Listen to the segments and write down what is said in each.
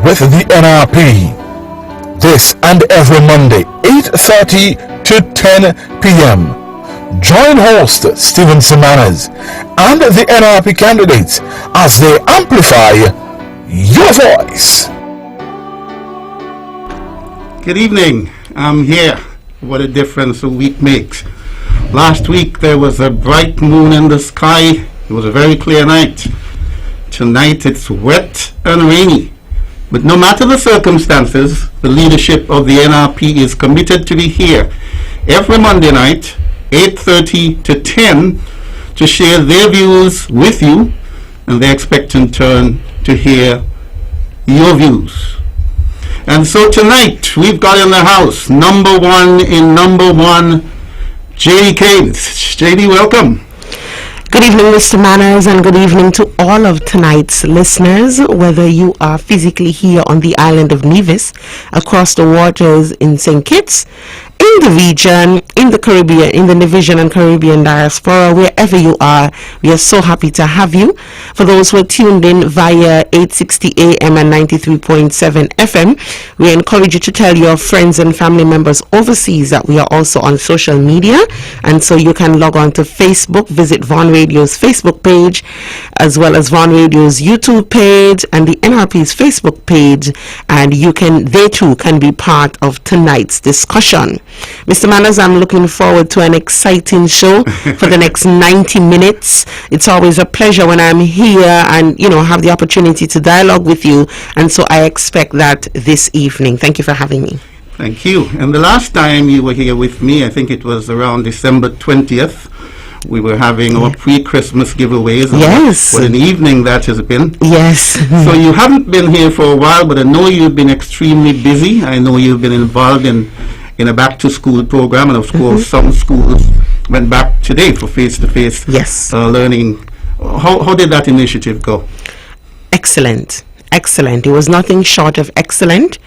with the NRP. This and every Monday, 8:30 to 10 p.m. Join host Stephen Semanas and the NRP candidates as they amplify your voice. Good evening. I'm here. What a difference a week makes. Last week there was a bright moon in the sky. It was a very clear night. Tonight it's wet and rainy. But no matter the circumstances, the leadership of the NRP is committed to be here every Monday night, 8:30 to 10, to share their views with you, and they expect in turn to hear your views. And so tonight we've got in the house number one in number one, JD Keynes. JD, welcome. Good evening, Mr. Manners, and good evening to all of tonight's listeners, whether you are physically here on the island of Nevis, across the waters in St. Kitts, in the region, in the Caribbean, in the Division and Caribbean diaspora, wherever you are, we are so happy to have you. For those who are tuned in via 860 AM and 93.7 FM, we encourage you to tell your friends and family members overseas that we are also on social media, and so you can log on to Facebook, visit Von Radio's Facebook page, as well as Von Radio's YouTube page and the NRP's Facebook page, and they too can be part of tonight's discussion. Mr. Manners, I'm looking forward to an exciting show for the next 90 minutes. It's always a pleasure when I'm here and, have the opportunity to dialogue with you. And so I expect that this evening. Thank you for having me. Thank you. And the last time you were here with me, I think it was around December 20th, we were having our pre-Christmas giveaways. Yes. What an evening that has been. Yes. So you haven't been here for a while, but I know you've been extremely busy. I know you've been involved in a back-to-school program, and of course some schools went back today for face-to-face learning. How did that initiative go? Excellent. It was nothing short of excellent.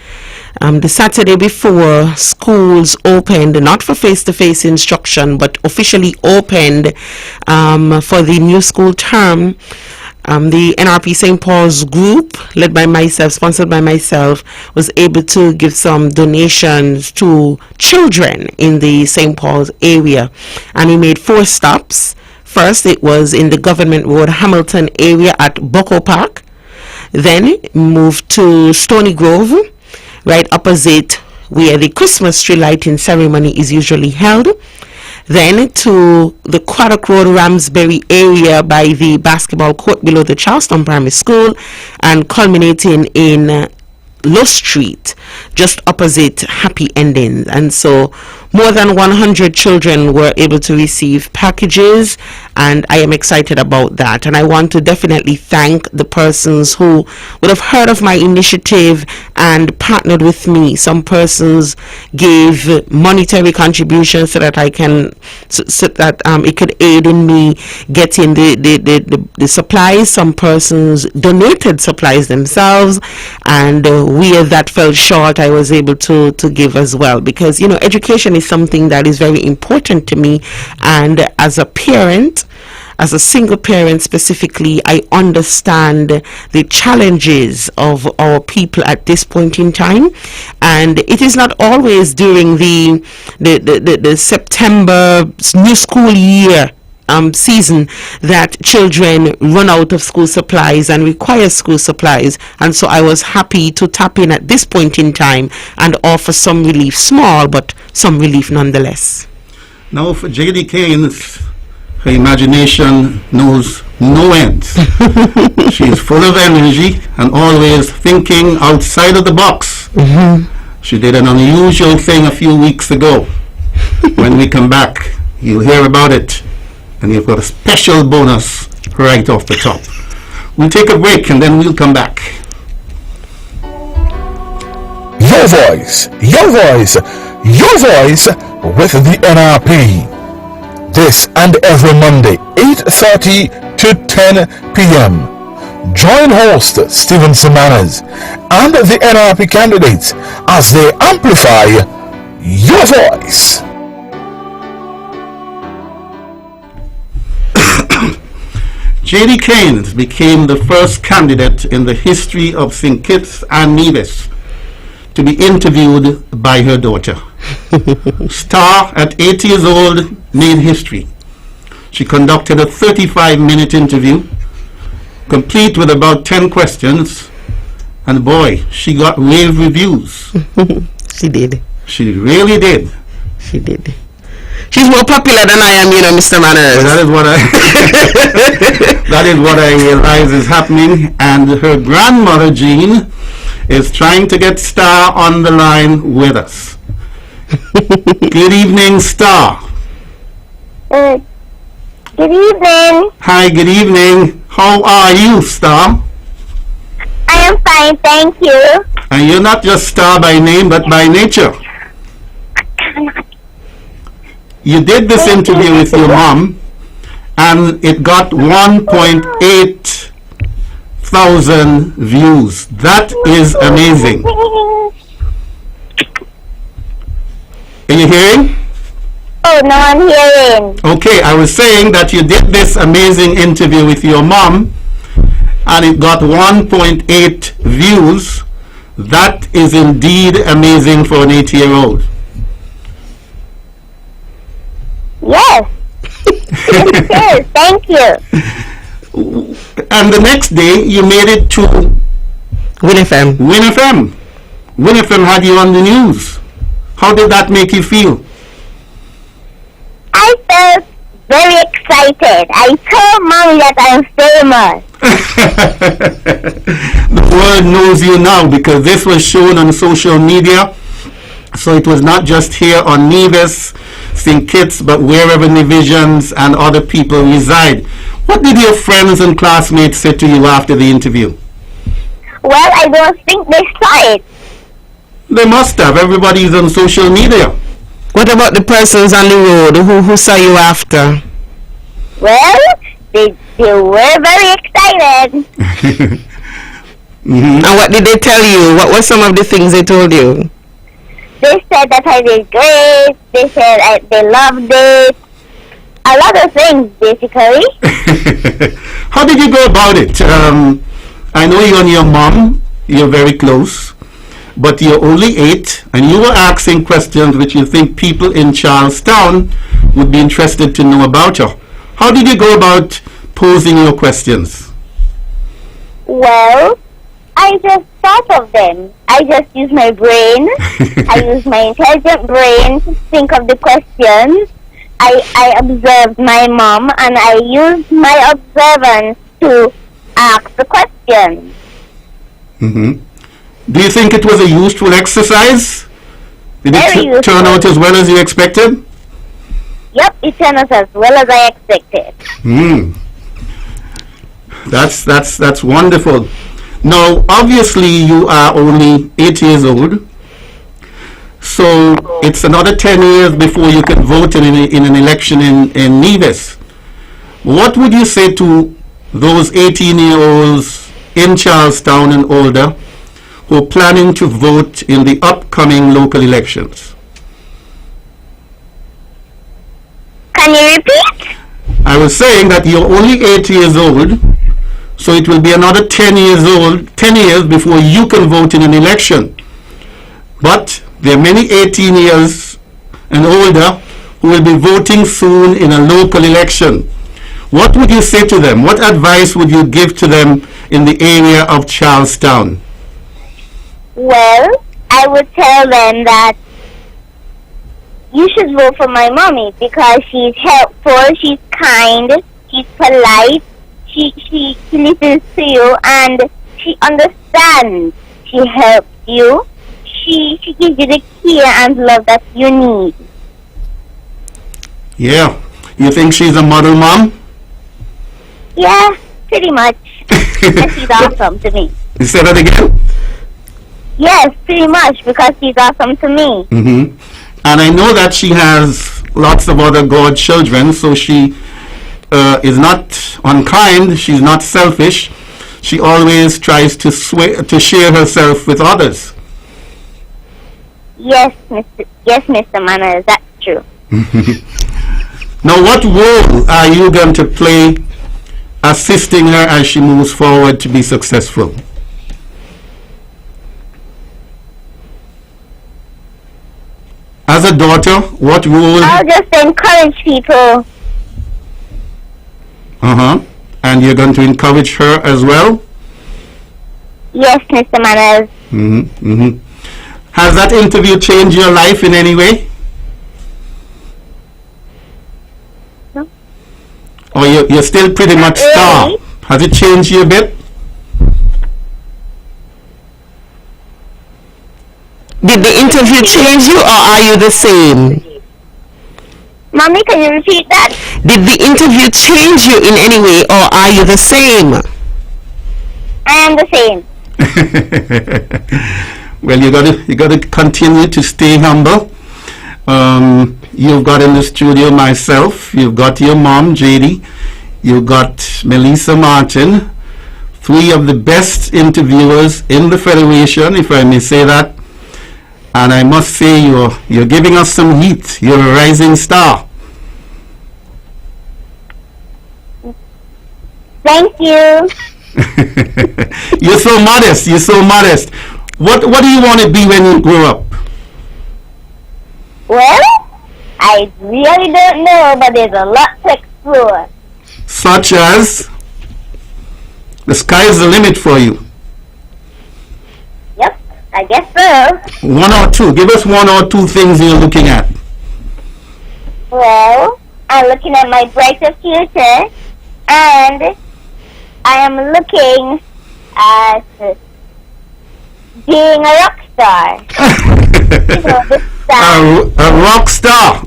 The Saturday before schools opened, not for face-to-face instruction, but officially opened for the new school term, the NRP St. Paul's group, led by myself, sponsored by myself, was able to give some donations to children in the St. Paul's area. And we made 4 stops. First, it was in the Government Road, Hamilton area at Bucko Park. Then moved to Stony Grove, right opposite where the Christmas tree lighting ceremony is usually held. Then to the Craddock Road, Ramsbury area by the basketball court below the Charleston Primary School, and culminating in Low Street, just opposite Happy Endings. And so more than 100 children were able to receive packages, and I am excited about that. And I want to definitely thank the persons who would have heard of my initiative and partnered with me. Some persons gave monetary contributions so that I can, so that it could aid in me getting the supplies. Some persons donated supplies themselves, and where that fell short, I was able to give as well, because education is something that is very important to me, and as a parent, as a single parent specifically, I understand the challenges of our people at this point in time, and it is not always during the September new school year season that children run out of school supplies and require school supplies. And so I was happy to tap in at this point in time and offer some relief, small but some relief nonetheless. Now for JD Keynes, her imagination knows no ends. She is full of energy and always thinking outside of the box. She did an unusual thing a few weeks ago. When we come back, you'll hear about it, and you've got a special bonus right off the top. We'll take a break and then we'll come back. Your voice with the NRP. This and every Monday, 8:30 to 10 p.m. Join host Stephen Semanas and the NRP candidates as they amplify your voice. J.D. Keynes became the first candidate in the history of St. Kitts and Nevis to be interviewed by her daughter. Star, at 8 years old, made history. She conducted a 35-minute interview, complete with about 10 questions, and boy, she got rave reviews. She did. She really did. She did. She's more popular than I am, Mr. Manners. That is what I that is what I realize is happening. And her grandmother, Jean, is trying to get Star on the line with us. Good evening, Star. Good evening. Hi, good evening. How are you, Star? I am fine, thank you. And you're not just Star by name, but by nature. You did this interview with your mom, and it got 1.8 thousand views. That is amazing. Are you hearing? Oh, no, I'm hearing. Okay, I was saying that you did this amazing interview with your mom, and it got 1.8 views. That is indeed amazing for an 8-year-old. Yes. Yes, thank you. And the next day, you made it to Win FM. Win FM. Win FM had you on the news. How did that make you feel? I felt very excited. I told Mommy that I'm famous. The world knows you now because this was shown on social media. So it was not just here on Nevis, St. Kitts, but wherever Nevisians and other people reside. What did your friends and classmates say to you after the interview? Well, I don't think they saw it. They must have. Everybody's on social media. What about the persons on the road who saw you after? Well, they were very excited. Mm-hmm. And what did they tell you? What were some of the things they told you? They said that I did great. They said they loved it. A lot of things, basically. How did you go about it? I know you and your mom, you're very close, but you're only 8, and you were asking questions which you think people in Charlestown would be interested to know about her. How did you go about posing your questions? Well, I just thought of them. I just used my brain. I used my intelligent brain to think of the questions. I observed my mom, and I used my observance to ask the questions. Mm-hmm. Do you think it was a useful exercise? Did Very it turn useful. out as well as you expected? Yep, it turned out as well as I expected. That's wonderful. Now, obviously, you are only 8 years old, so it's another 10 years before you can vote in an election in Nevis. What would you say to those 18-year-olds in Charlestown and older who are planning to vote in the upcoming local elections? Can you repeat? I was saying that you're only 8 years old, so it will be another 10 years before you can vote in an election. But there are many 18 years and older who will be voting soon in a local election. What would you say to them? What advice would you give to them in the area of Charlestown? Well, I would tell them that you should vote for my mommy because she's helpful, she's kind, she's polite, she listens to you, and she understands. She helps you. She gives you the care and love that you need. Yeah. You think she's a model mom? Yeah, pretty much. And she's awesome to me. You say that again? Yes, pretty much, because she's awesome to me. Mm-hmm. And I know that she has lots of other godchildren, so she is not unkind, she's not selfish. She always tries to share herself with others. Yes, Mr. Manners, that's true. Now, what role are you going to play assisting her as she moves forward to be successful? As a daughter, what role? I'll just encourage people. And you're going to encourage her as well? Yes, Mr. Manners. Has that interview changed your life in any way? No. Or you're still pretty much star? Really? Has it changed you a bit? Did the interview change you, or are you the same? Mommy, can you repeat that? Did the interview change you in any way, or are you the same? I am the same. Well, you got to continue to stay humble. You've got in the studio myself. You've got your mom, JD. You've got Melissa Martin. 3 of the best interviewers in the Federation, if I may say that. And I must say, you're giving us some heat. You're a rising star. Thank you. You're so modest. You're so modest. What do you want to be when you grow up? Well, I really don't know, but there's a lot to explore. Such as? The sky is the limit for you. Yep, I guess so. 1 or 2. Give us 1 or 2 things you're looking at. Well, I'm looking at my brighter future, and I am looking at being a rock star. You know, the star. A rock star.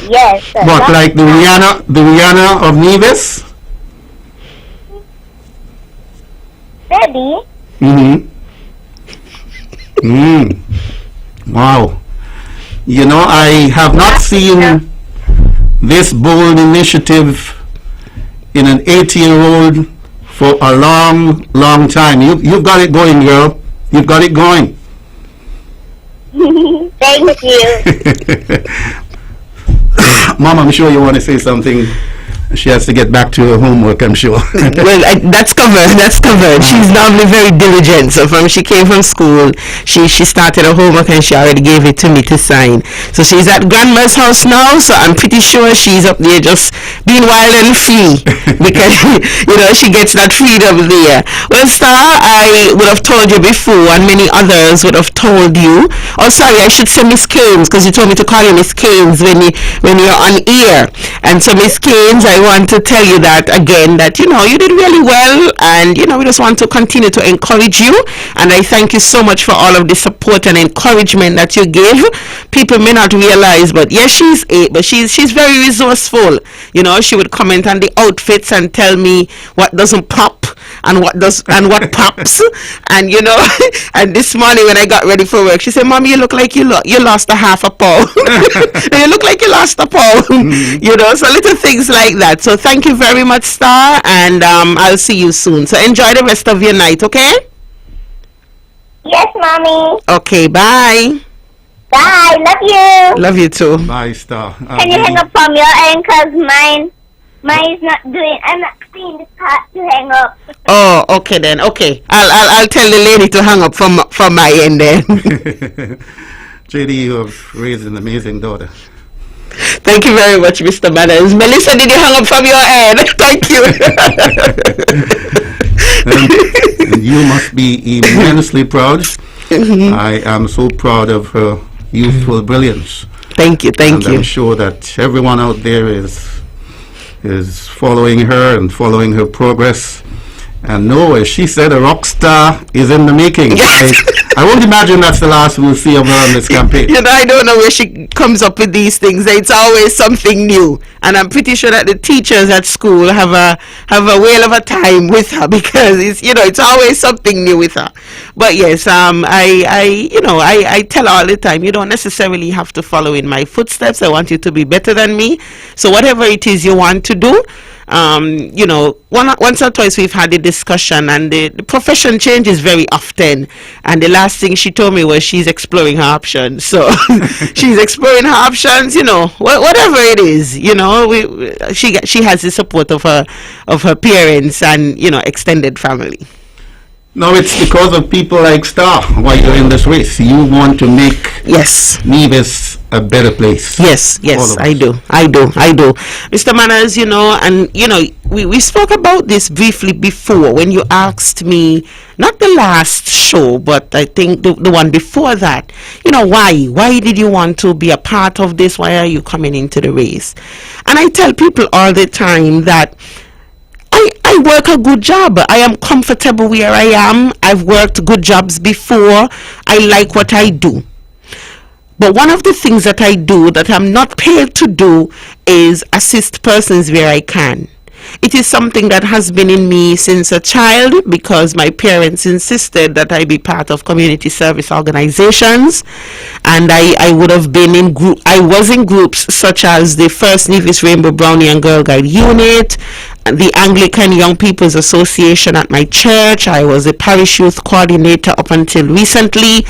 Yes. What, rock like the Rihanna of Nevis? Maybe. Wow. You know, I have not seen this bold initiative in an 8-year-old for a long, long time. You've got it going, girl. You've got it going. Thank you. Mom, I'm sure you want to say something. She has to get back to her homework, I'm sure. Well, that's covered. She's normally very diligent. So from she came from school, she started her homework and she already gave it to me to sign. So she's at grandma's house now. So I'm pretty sure she's up there just being wild and free because she gets that freedom there. Well, Star, I would have told you before, and many others would have told you. Oh, sorry, I should say Miss Keynes, because you told me to call you Miss Keynes when you're on air. And so Miss Keynes, I want to tell you that again, that you did really well, and we just want to continue to encourage you, and I thank you so much for all of the support and encouragement that you give. People may not realize, but yes, she's 8, but she's very resourceful. She would comment on the outfits and tell me what doesn't pop and what pops, and and this morning when I got ready for work, she said, "Mommy, you look like you lost a half a pound." You look like you lost a pound. So little things like that. So thank you very much, Star, and I'll see you soon. So enjoy the rest of your night, okay? Yes, Mommy. Okay, bye. Bye. Love you. Love you too. Bye, Star. Can you hang up from your end? Because mine is not doing. I'm not seeing the part to hang up. Oh, okay then. Okay, I'll tell the lady to hang up from my end then. JD, you have raised an amazing daughter. Thank you very much, Mr. Manners. Melissa, did you hang up from your end? Thank you. And you must be immensely proud. I am so proud of her youthful brilliance. Thank you. And I'm sure that everyone out there is following her and following her progress. And no, as she said, a rock star is in the making. Yes. I won't imagine that's the last we'll see of her on this campaign. I don't know where she comes up with these things. It's always something new, and I'm pretty sure that the teachers at school have a whale of a time with her because it's always something new with her. But yes, I tell her all the time, you don't necessarily have to follow in my footsteps. I want you to be better than me. So whatever it is you want to do, Once or twice we've had a discussion, and the profession changes very often. And the last thing she told me was she's exploring her options. So she's exploring her options. Whatever it is. She has the support of her parents and extended family. No, it's because of people like Star why you're in this race. You want to make Nevis a better place. Yes, I do. Mr. Manners, we spoke about this briefly before when you asked me, not the last show, but I think the one before that, why? Why did you want to be a part of this? Why are you coming into the race? And I tell people all the time that I work a good job. I am comfortable where I am. I've worked good jobs before. I like what I do. But one of the things that I do that I'm not paid to do is assist persons where I can. It is something that has been in me since a child because my parents insisted that I be part of community service organizations, and I would have been in group. I was in groups such as the First Nevis Rainbow Brownie and Girl Guide Unit, the Anglican Young People's Association at my church. I was a parish youth coordinator up until recently.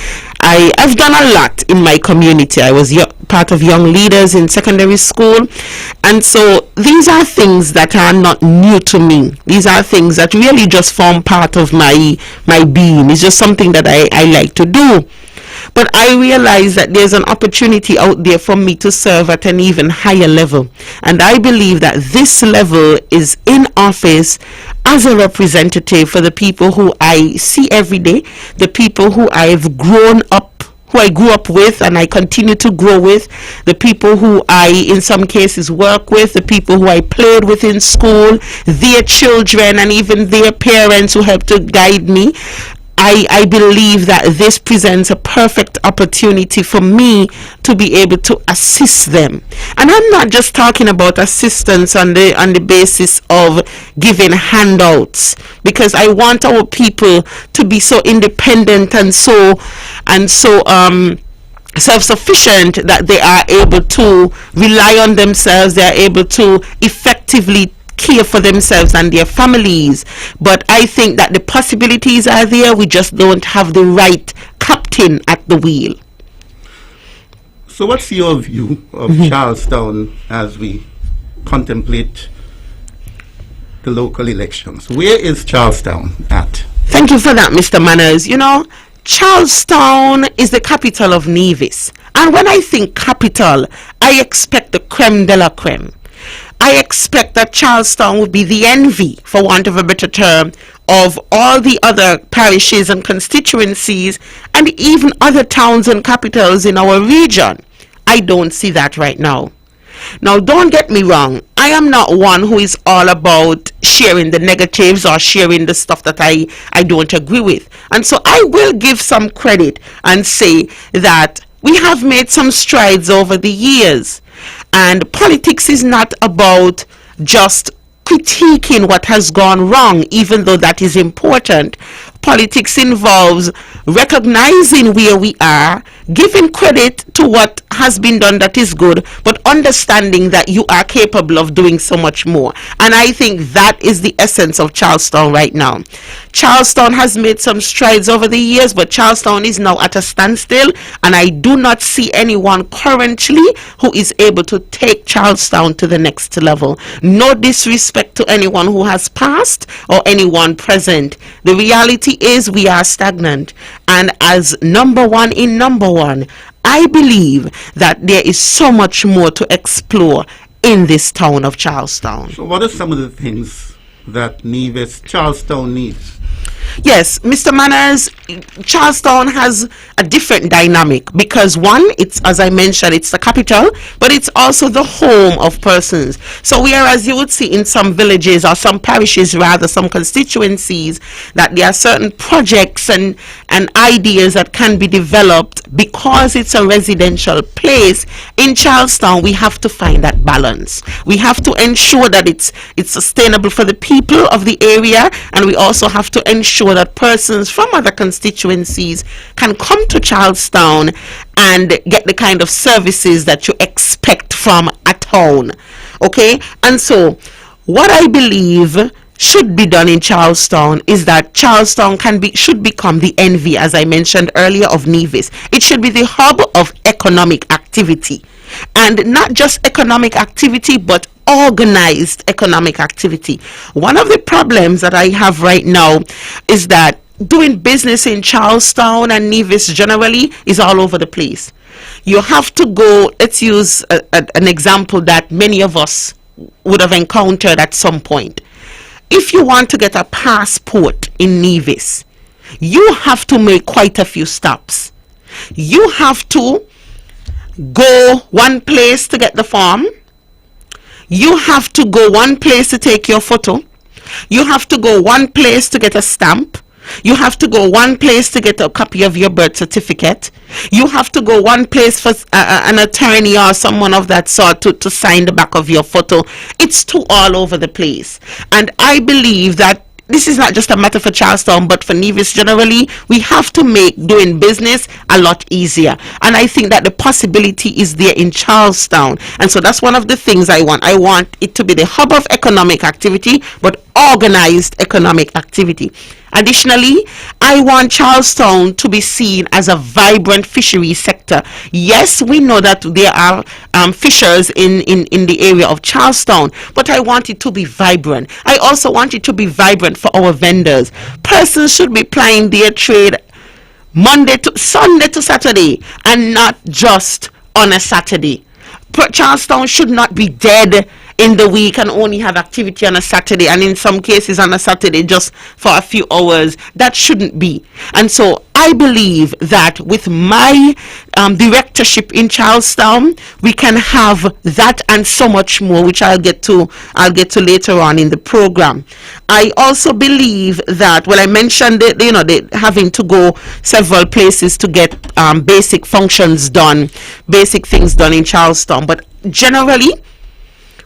I've done a lot in my community. I was part of young leaders in secondary school, and so these are things that are not new to me. These are things that really just form part of my being. It's just something that I like to do. But I realize that there's an opportunity out there for me to serve at an even higher level. And I believe that this level is in office as a representative for the people who I see every day, the people who I grew up with and I continue to grow with, the people who I in some cases work with, the people who I played with in school, their children and even their parents who help to guide me. I believe that this presents a perfect opportunity for me to be able to assist them. And I'm not just talking about assistance on the basis of giving handouts, because I want our people to be so independent and so self-sufficient that they are able to rely on themselves, they are able to effectively care for themselves and their families. But I think that the possibilities are there. We just don't have the right captain at the wheel. So what's your view of Charlestown as we contemplate the local elections? Where is Charlestown at? Thank you for that, Mr. Manners. Charlestown is the capital of Nevis. And when I think capital, I expect the creme de la creme. I expect that Charlestown would be the envy, for want of a better term, of all the other parishes and constituencies and even other towns and capitals in our region. I don't see that right now. Now, don't get me wrong. I am not one who is all about sharing the negatives or sharing the stuff that I don't agree with. And so I will give some credit and say that we have made some strides over the years. And politics is not about just critiquing what has gone wrong, even though that is important. Politics involves recognizing where we are, giving credit to what has been done that is good, but understanding that you are capable of doing so much more. And I think that is the essence of Charlestown right now. Charlestown has made some strides over the years, but Charlestown is now at a standstill, and I do not see anyone currently who is able to take Charlestown to the next level. No disrespect to anyone who has passed or anyone present. The reality is we are stagnant, and as number one in number one, I believe that there is so much more to explore in this town of Charlestown. So what are some of the things that Charlestown needs? Yes, Mr. Manners, Charlestown has a different dynamic because one, it's, as I mentioned, it's the capital, but it's also the home of persons. So whereas you would see in some villages or some parishes, rather, some constituencies, that there are certain projects and ideas that can be developed because it's a residential place, in Charlestown we have to find that balance. We have to ensure that it's sustainable for the people of the area, and we also have to ensure that persons from other constituencies can come to Charlestown and get the kind of services that you expect from a town. Okay, and so What I believe should be done in Charlestown is that Charlestown should become the envy, as I mentioned earlier, of Nevis. It should be the hub of economic activity, and not just economic activity, but organized economic activity. One of the problems that I have right now is that doing business in Charlestown and Nevis generally is all over the place. You have to go, let's use an example that many of us would have encountered at some point. If you want to get a passport in Nevis, you have to make quite a few stops. You have to go one place to get the form. You have to go one place to take your photo. You have to go one place to get a stamp. You have to go one place to get a copy of your birth certificate. You have to go one place for an attorney or someone of that sort to sign the back of your photo. It's too all over the place. And I believe that this is not just a matter for Charlestown, but for Nevis generally. We have to make doing business a lot easier. And I think that the possibility is there in Charlestown. And so that's one of the things I want. I want it to be the hub of economic activity, but organized economic activity. Additionally, I want Charlestown to be seen as a vibrant fishery sector. Yes, we know that there are fishers in the area of Charlestown, but I want it to be vibrant. I also want it to be vibrant for our vendors. Persons should be plying their trade Monday to Sunday to Saturday, and not just on a Saturday. Charlestown should not be dead in the week and only have activity on a Saturday, and in some cases on a Saturday just for a few hours. That shouldn't be. And so I believe that with my directorship in Charlestown, we can have that and so much more, which I'll get to later on in the program. I also believe that, well, I mentioned the having to go several places to get basic functions done, basic things done in Charlestown, but generally,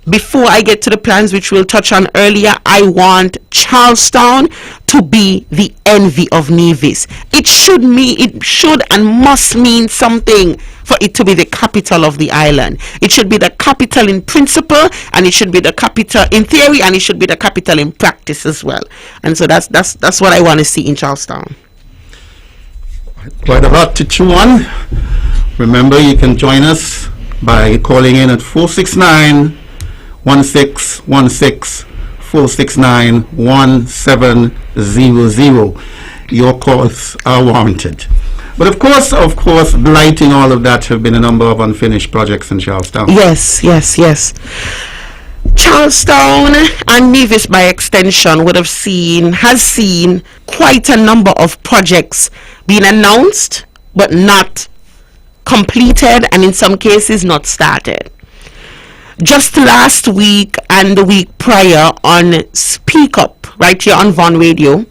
before I get to the plans which we'll touch on earlier, I want Charlestown to be the envy of Nevis. It should and must mean something for it to be the capital of the island. It should be the capital in principle, and it should be the capital in theory, and it should be the capital in practice as well. And so that's what I want to see in Charlestown. Quite a lot to chew on. Remember, you can join us by calling in at 469-1616, 469-1700. Your calls are warranted. But of course, blighting all of that have been a number of unfinished projects in Charlestown. Yes. Charlestown and Nevis by extension has seen quite a number of projects being announced but not completed, and in some cases not started. Just last week and the week prior on Speak Up, right here on Von Radio,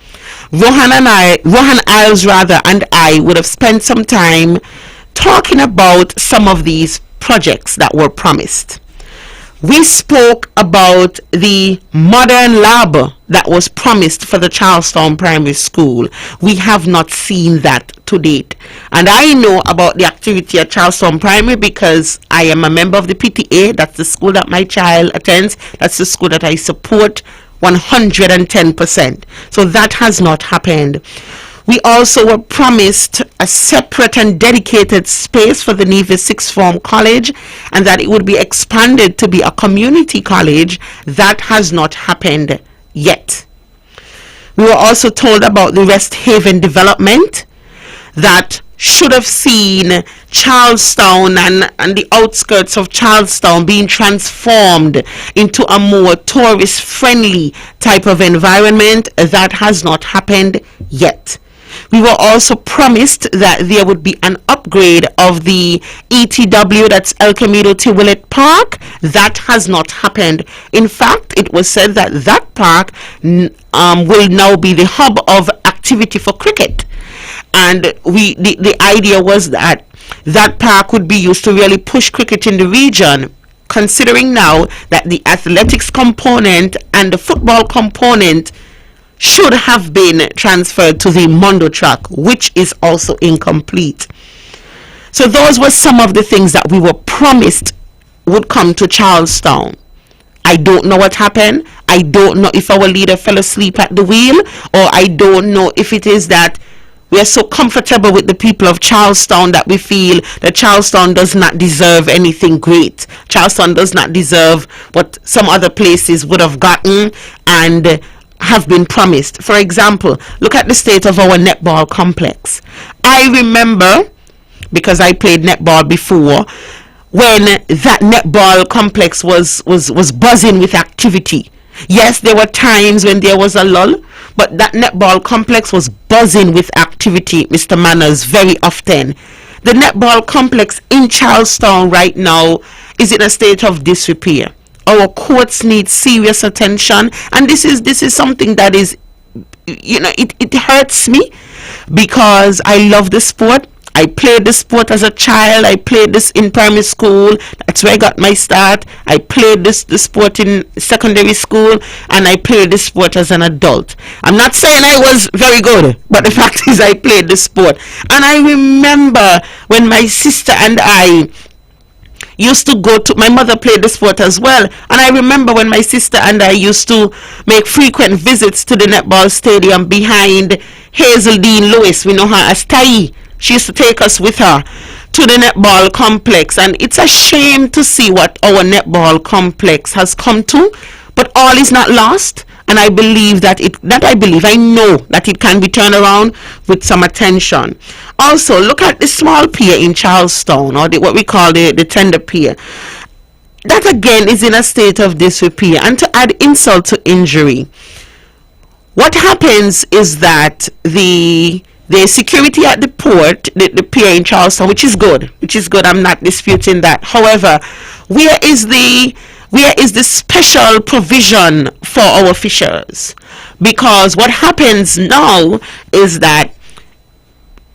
Rohan Isles and I would have spent some time talking about some of these projects that were promised. We spoke about the modern lab that was promised for the Charlestown Primary School. We have not seen that to date. And I know about the activity at Charlestown Primary because I am a member of the PTA. That's the school that my child attends. That's the school that I support 110%. So that has not happened. We also were promised a separate and dedicated space for the Nevis Sixth Form College, and that it would be expanded to be a community college. That has not happened yet. We were also told about the Rest Haven development that should have seen Charlestown and the outskirts of Charlestown being transformed into a more tourist-friendly type of environment. That has not happened yet. We were also promised that there would be an upgrade of the ETW, that's El Camino Tiwilit Park. That has not happened. In fact, it was said that that park will now be the hub of activity for cricket. And the idea was that that park would be used to really push cricket in the region, considering now that the athletics component and the football component should have been transferred to the Mondo track, which is also incomplete. So those were some of the things that we were promised would come to Charlestown. I don't know what happened. I don't know if our leader fell asleep at the wheel, or I don't know if it is that we are so comfortable with the people of Charlestown that we feel that Charlestown does not deserve anything great. Charlestown does not deserve what some other places would have gotten and have been promised. For example, look at the state of our netball complex. I remember, because I played netball before, when that netball complex was buzzing with activity. Yes, there were times when there was a lull, but that netball complex was buzzing with activity, Mr. Manners, very often. The netball complex in Charlestown right now is in a state of disrepair. Our courts need serious attention, and this is something that is, it hurts me, because I love the sport. I played the sport as a child. I played this in primary school. That's where I got my start. I played the sport in secondary school, and I played the sport as an adult. I'm not saying I was very good, but the fact is I played the sport. And I remember when my sister and I used to go to, my mother played the sport as well, and I remember when my sister and I used to make frequent visits to the netball stadium behind Hazeldine Lewis. We know her as Tai. She used to take us with her to the netball complex, and it's a shame to see what our netball complex has come to, but all is not lost, and I believe I know that it can be turned around with some attention. Also, look at the small pier in Charlestown, or what we call the tender pier. That again is in a state of disrepair, and to add insult to injury, what happens is that the security at the port, the pier in Charlestown, which is good, I'm not disputing that. However, where is the special provision for our fishers? Because what happens now is that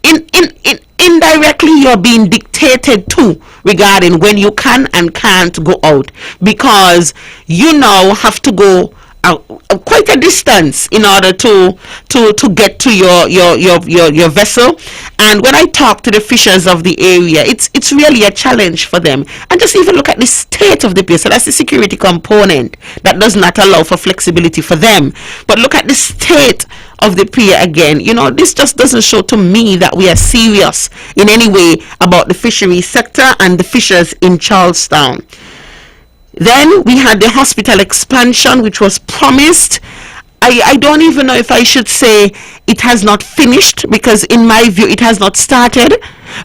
indirectly you're being dictated to regarding when you can and can't go out, because you now have to go quite a distance in order to get to your vessel. And when I talk to the fishers of the area, it's really a challenge for them. And just even look at the state of the pier. So that's the security component that does not allow for flexibility for them. But look at the state of the pier again. This just doesn't show to me that we are serious in any way about the fishery sector and the fishers in Charlestown. Then we had the hospital expansion, which was promised. I don't even know if I should say it has not finished, because in my view it has not started,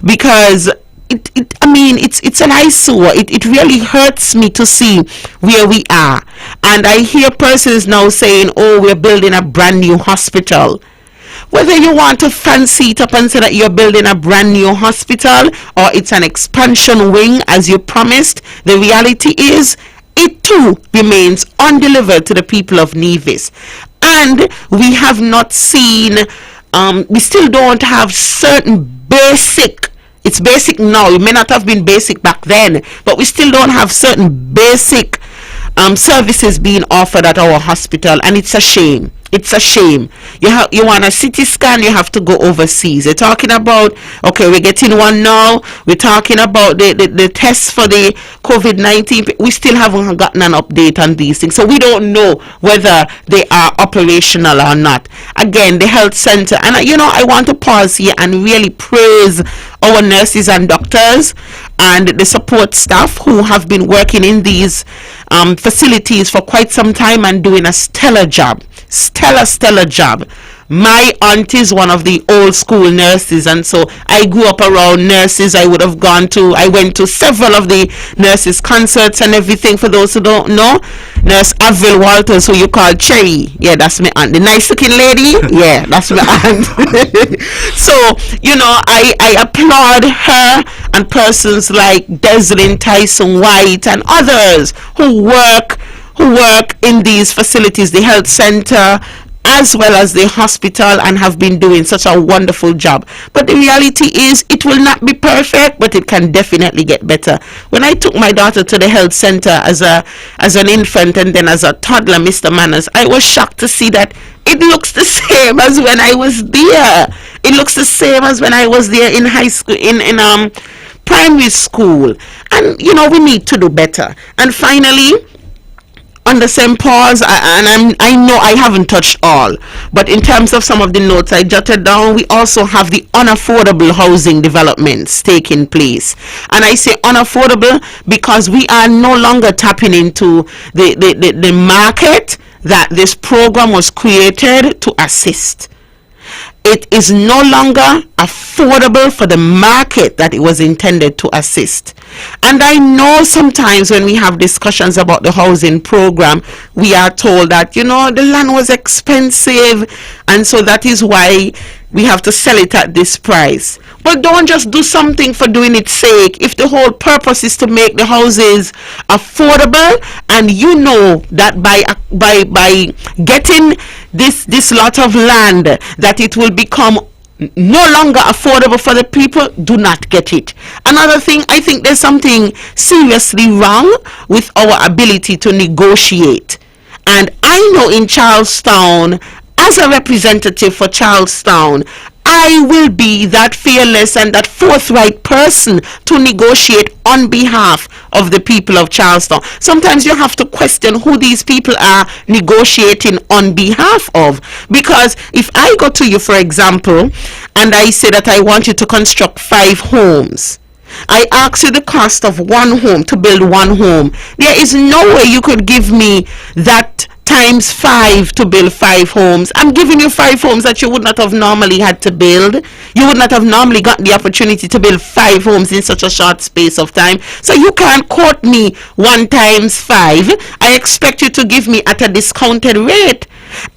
because it's an eyesore. It really hurts me to see where we are. And I hear persons now saying, oh, we're building a brand new hospital. Whether you want to fancy it up and say that you're building a brand new hospital or it's an expansion wing as you promised, the reality is it too remains undelivered to the people of Nevis. And we have not seen, we still don't have certain basic, it's basic now, it may not have been basic back then, but we still don't have certain basic services being offered at our hospital, and it's a shame. It's a shame. You want a CT scan, you have to go overseas. They're talking about, okay, we're getting one now. We're talking about the tests for the COVID-19. We still haven't gotten an update on these things. So we don't know whether they are operational or not. Again, the health center. And, I want to pause here and really praise our nurses and doctors and the support staff who have been working in these facilities for quite some time and doing a stellar job. Stellar job. My aunt is one of the old school nurses, and so I grew up around nurses. I went to several of the nurses' concerts and everything. For those who don't know, Nurse Avril Walters, who you call Cherry, yeah, that's my aunt. The nice looking lady, yeah, that's my aunt. So, I applaud her and persons like Deslin Tyson White and others who work in these facilities, the health center as well as the hospital, and have been doing such a wonderful job. But the reality is it will not be perfect, but it can definitely get better. When I took my daughter to the health center as an infant and then as a toddler, Mr. Manners, I was shocked to see that it looks the same as when I was there. It looks the same as when I was there in high school, in primary school. And we need to do better. And finally, under St. Paul's, I know I haven't touched all, but in terms of some of the notes I jotted down, we also have the unaffordable housing developments taking place. And I say unaffordable because we are no longer tapping into the market that this program was created to assist. It is no longer affordable for the market that it was intended to assist. And I know sometimes when we have discussions about the housing program, we are told that, the land was expensive, and so that is why we have to sell it at this price. But don't just do something for doing its sake. If the whole purpose is to make the houses affordable, and you know that by getting this lot of land, that it will become no longer affordable for the people, do not get it. Another thing, I think there's something seriously wrong with our ability to negotiate. And I know in Charlestown, as a representative for Charlestown, I will be that fearless and that forthright person to negotiate on behalf of the people of Charlestown. Sometimes you have to question who these people are negotiating on behalf of. Because if I go to you, for example, and I say that I want you to construct 5 homes, I ask you the cost of one home, to build one home. There is no way you could give me that times 5 to build 5 homes. I'm giving you 5 homes that you would not have normally had to build. You would not have normally gotten the opportunity to build 5 homes in such a short space of time. So you can't quote me 1 times 5. I expect you to give me at a discounted rate.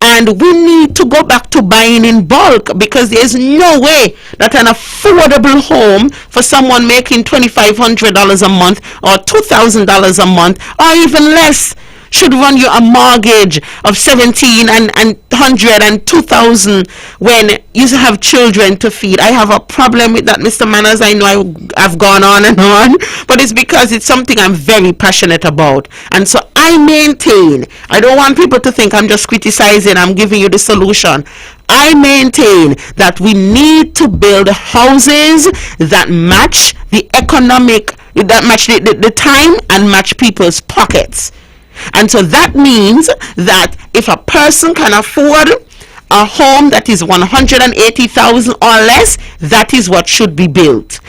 And we need to go back to buying in bulk, because there is no way that an affordable home for someone making $2,500 a month or $2,000 a month or even less should run you a mortgage of $1,700 and $100 and $2,000 when you have children to feed. I have a problem with that, Mr. Manners. I know I've gone on and on, but it's because it's something I'm very passionate about. And so I maintain, I don't want people to think I'm just criticizing, I'm giving you the solution. I maintain that we need to build houses that match the economic, that match the time and match people's pockets. And so that means that if a person can afford a home that is $180,000 or less, that is what should be built.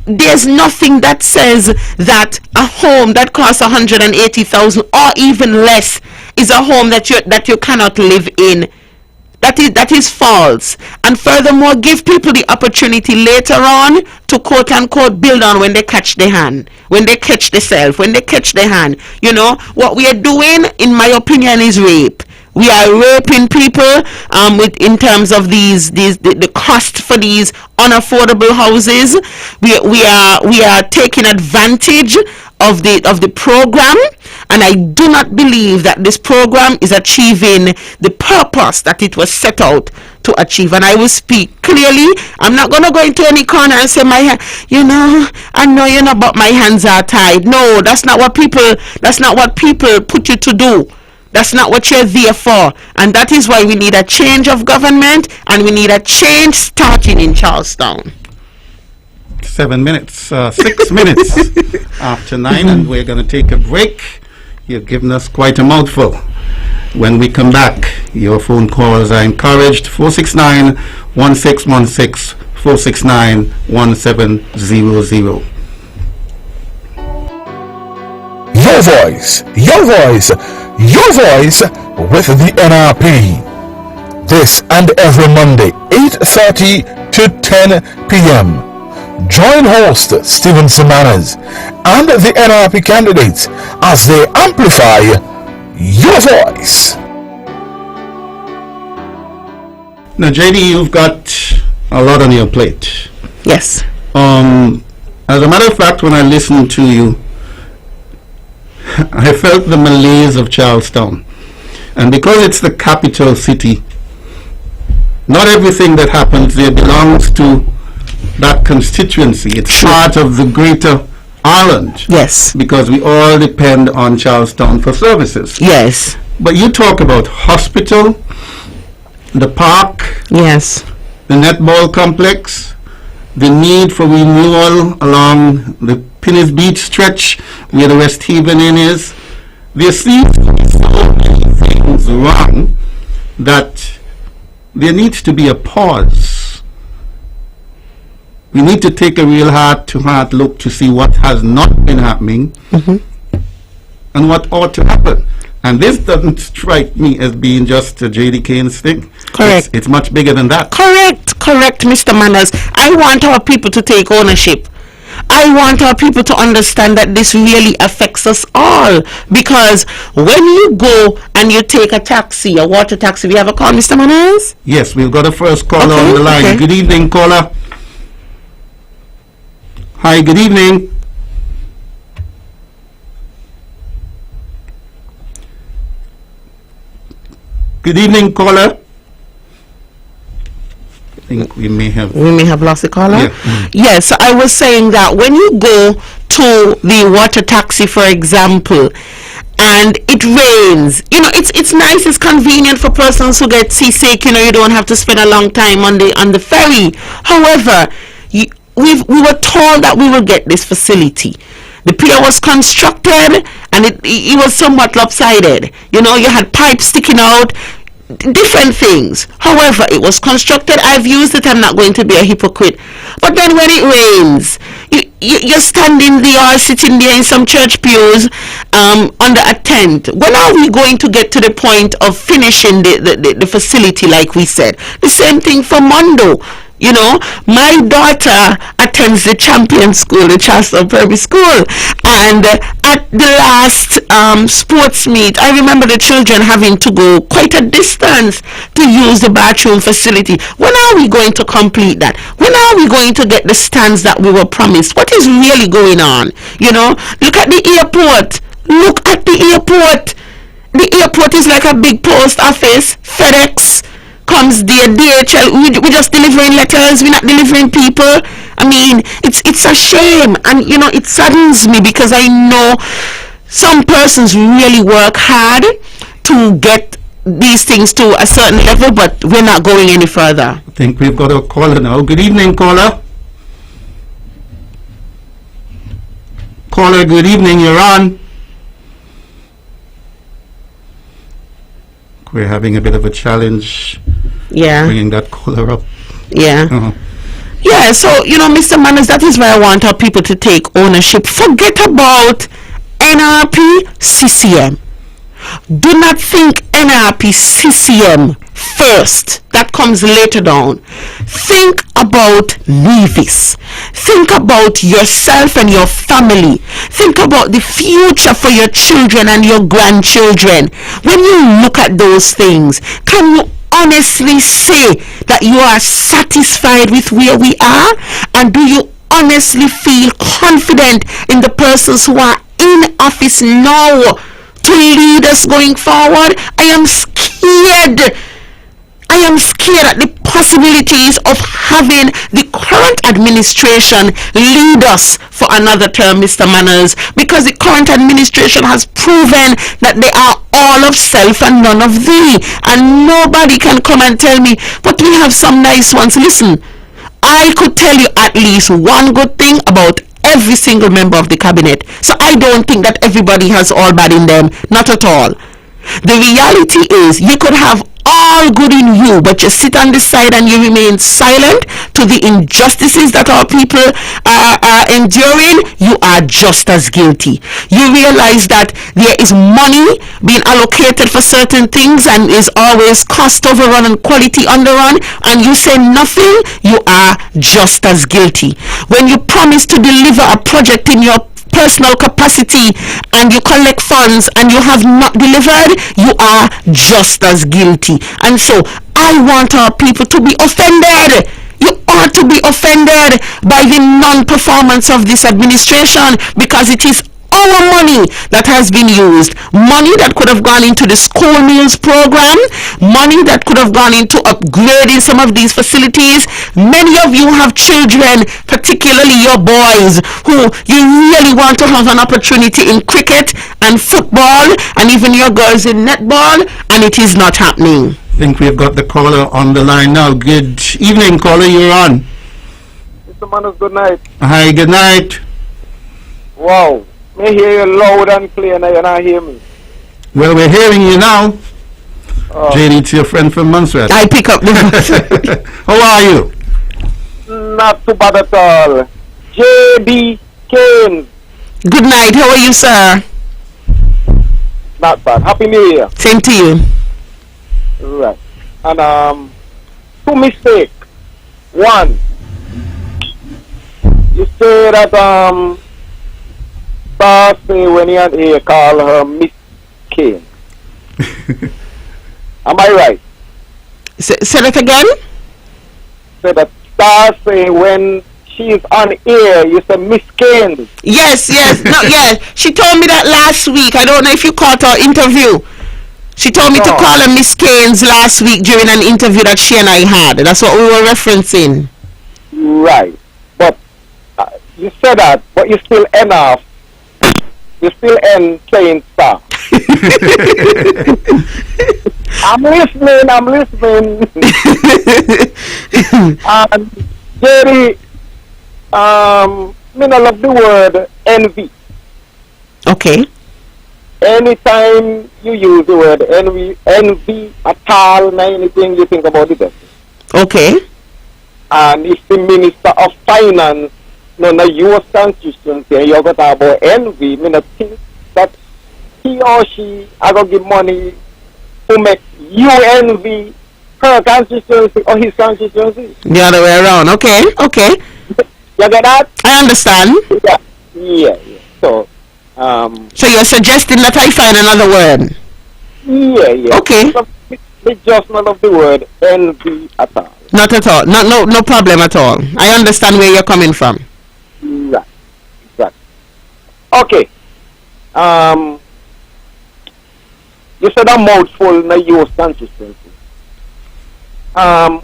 There's nothing that says that a home that costs $180,000 or even less is a home that you cannot live in. That is false. And furthermore, give people the opportunity later on to quote unquote build on when they catch the hand, when they catch the self, when they catch the hand. What we are doing, in my opinion, is rape. We are raping people in terms of the cost for these unaffordable houses. We are taking advantage of the program, and I do not believe that this program is achieving the purpose that it was set out to achieve. And I will speak clearly. I'm not going to go into any corner and say I know but my hands are tied. No, that's not what people put you to do. That's not what you're there for. And that is why we need a change of government, and we need a change starting in Charlestown. 7 minutes, 6 minutes after 9, and we're going to take a break. You've given us quite a mouthful. When we come back, your phone calls are encouraged. 469-1616, 469-1700. Your voice, your voice, your voice with the NRP. This and every Monday, 8:30 to 10 p.m. Join host Stephen Semanas and the NRP candidates as they amplify your voice. Now, JD, you've got a lot on your plate. Yes. As a matter of fact, when I listened to you, I felt the malaise of Charlestown. And because it's the capital city, not everything that happens there belongs to that constituency. It's part of the greater Ireland. Yes. Because we all depend on Charlestown for services. Yes. But you talk about hospital, the park, yes, the netball complex, the need for renewal along the Pinnis Beach stretch where the West Haven Inn is. There seems to be wrong, that there needs to be a pause. We need to take a real heart-to-heart look to see what has not been happening and what ought to happen. And this doesn't strike me as being just a J.D. Keynes thing. Correct. It's much bigger than that. Correct, Mr. Manners. I want our people to take ownership. I want our people to understand that this really affects us all, because when you go and you take a taxi, a water taxi, we have a call, Mr. Manners? Yes, we've got a first caller on the line. Okay. Good evening, caller. Hi, good evening. Good evening, caller. I think we may have lost the caller. Yeah. Yes, I was saying that when you go to the water taxi, for example, and it rains, it's nice, it's convenient for persons who get seasick. You don't have to spend a long time on the ferry. However, we were told that we will get this facility. The pier was constructed and it was somewhat lopsided. You had pipes sticking out, different things. However, it was constructed. I've used it. I'm not going to be a hypocrite. But then when it rains, you're standing there or sitting there in some church pews under a tent. When are we going to get to the point of finishing the facility like we said? The same thing for Mondo. My daughter attends the Champion School, the Charleston Prairie School, and at the last sports meet, I remember the children having to go quite a distance to use the bathroom facility. When are we going to complete that? When are we going to get the stands that we were promised? What is really going on? Look at the airport. Look at the airport. The airport is like a big post office. FedEx comes there, DHL, we're just delivering letters, we're not delivering people. I mean, it's a shame, and it saddens me, because I know some persons really work hard to get these things to a certain level, but we're not going any further. I think we've got a caller now. Good evening, caller. Caller, good evening, you're on. We're having a bit of a challenge bringing that caller up. Yeah, so, Mr. Manners, that is why I want our people to take ownership. Forget about NRP, CCM. Do not think NRP, CCM first. That comes later down. Think about Nevis. Think about yourself and your family. Think about the future for your children and your grandchildren. When you look at those things, can you honestly say that you are satisfied with where we are? And do you honestly feel confident in the persons who are in office now to lead us going forward? I am scared at the possibilities of having the current administration lead us for another term, Mr. Manners, because the current administration has proven that they are all of self and none of thee, and nobody can come and tell me, but we have some nice ones. Listen, I could tell you at least one good thing about every single member of the cabinet, so I don't think that everybody has all bad in them, not at all. The reality is, you could have all good in you, but you sit on the side and you remain silent to the injustices that our people are enduring. You are just as guilty. You realize that there is money being allocated for certain things and is always cost overrun and quality underrun, and you say nothing. You are just as guilty. When you promise to deliver a project in your personal capacity and you collect funds and you have not delivered, you are just as guilty. And so I want our people to be offended. You ought to be offended by the non-performance of this administration, because it is our money that has been used, money that could have gone into the school meals program, money that could have gone into upgrading some of these facilities. Many of you have children, particularly your boys, who you really want to have an opportunity in cricket and football, and even your girls in netball, and it is not happening. I think we've got the caller on the line now. Good evening, caller, you're on. Mr. Manners, good night. Hi, good night. Wow. I hear you loud and clear, and you not hear me. Well, we're hearing you now. JD, it's your friend from Montserrat. I pick up the phone. How are you? Not too bad at all. J.B. Kane. Good night. How are you, sir? Not bad. Happy New Year. Same to you. Right. And two mistakes. One, you say that Star say when he and A call her Miss Kane. Am I right? Say that again? Say that Star say when she's on air, you say Miss Kane. Yes. No, yeah. She told me that last week. I don't know if you caught her interview. She told me to No. call her Miss Keynes last week during an interview that she and I had. That's what we were referencing. Right. But you said that, but you still end off. You still end saying Star. I'm listening. And Jerry, me not love the word envy. Okay. Anytime you use the word envy at all, na anything you think about it. Okay. And if the Minister of Finance, no, US constituency, and you're going to talk about envy, me not think that he or she are going to give money to make you envy her constituency or his constituency. The other way around. Okay. You get that? I understand. Yeah. So, So you're suggesting that I find another word? yeah. Okay. So, we just not of the word envy at all. Not at all. No problem at all. I understand where you're coming from. Right. Okay. You said a mouthful in the US constituency. Who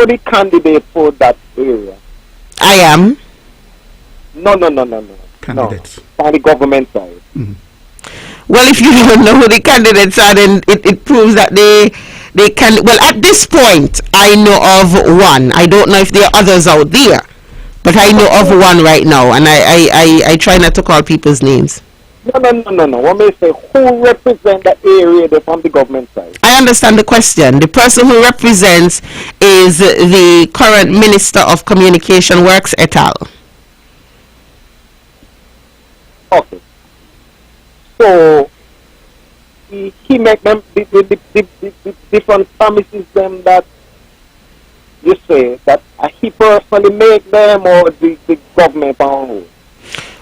the candidate for that area? I am. No. Candidates. No, on the government side. Well, if you don't know who the candidates are, then it proves that they can. Well, at this point, I know of one. I don't know if there are others out there, but I know of one right now, and I try not to call people's names. No. What may say who represent the area there from the government side? I understand the question. The person who represents is the current Minister of Communication Works et al. Okay. So he make them the different promises them that you say that he personally make them or the government on hold?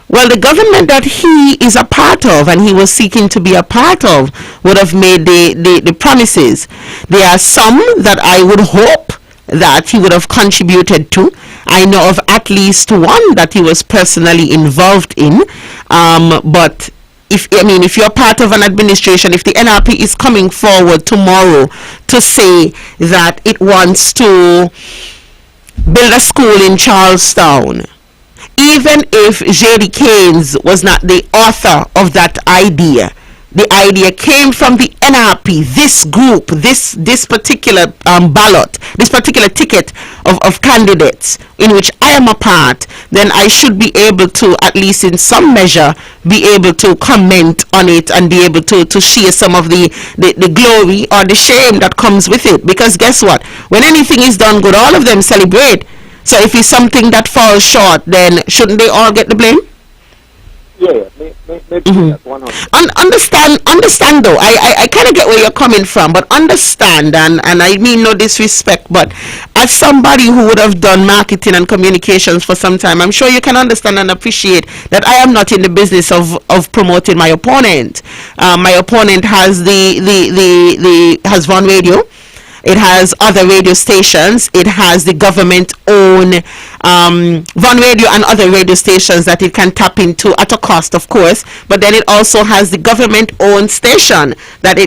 Well, the government that he is a part of and he was seeking to be a part of would have made the promises. There are some that I would hope that he would have contributed to. I know of at least one that he was personally involved in. But if you're part of an administration, if the NRP is coming forward tomorrow to say that it wants to build a school in Charlestown, even if J.D. Keynes was not the author of that idea, the idea came from the NRP, this group, this particular ballot, this particular ticket of candidates in which I am a part, then I should be able to, at least in some measure, be able to comment on it and be able to share some of the glory or the shame that comes with it. Because guess what? When anything is done good, all of them celebrate. So if it's something that falls short, then shouldn't they all get the blame? Yeah, maybe that's 100. Understand though, I kind of get where you're coming from, but understand, and I mean no disrespect, but as somebody who would have done marketing and communications for some time, I'm sure you can understand and appreciate that I am not in the business of promoting my opponent. My opponent has has Von Radio. It has other radio stations. It has the government-owned Von Radio and other radio stations that it can tap into at a cost, of course. But then it also has the government-owned station that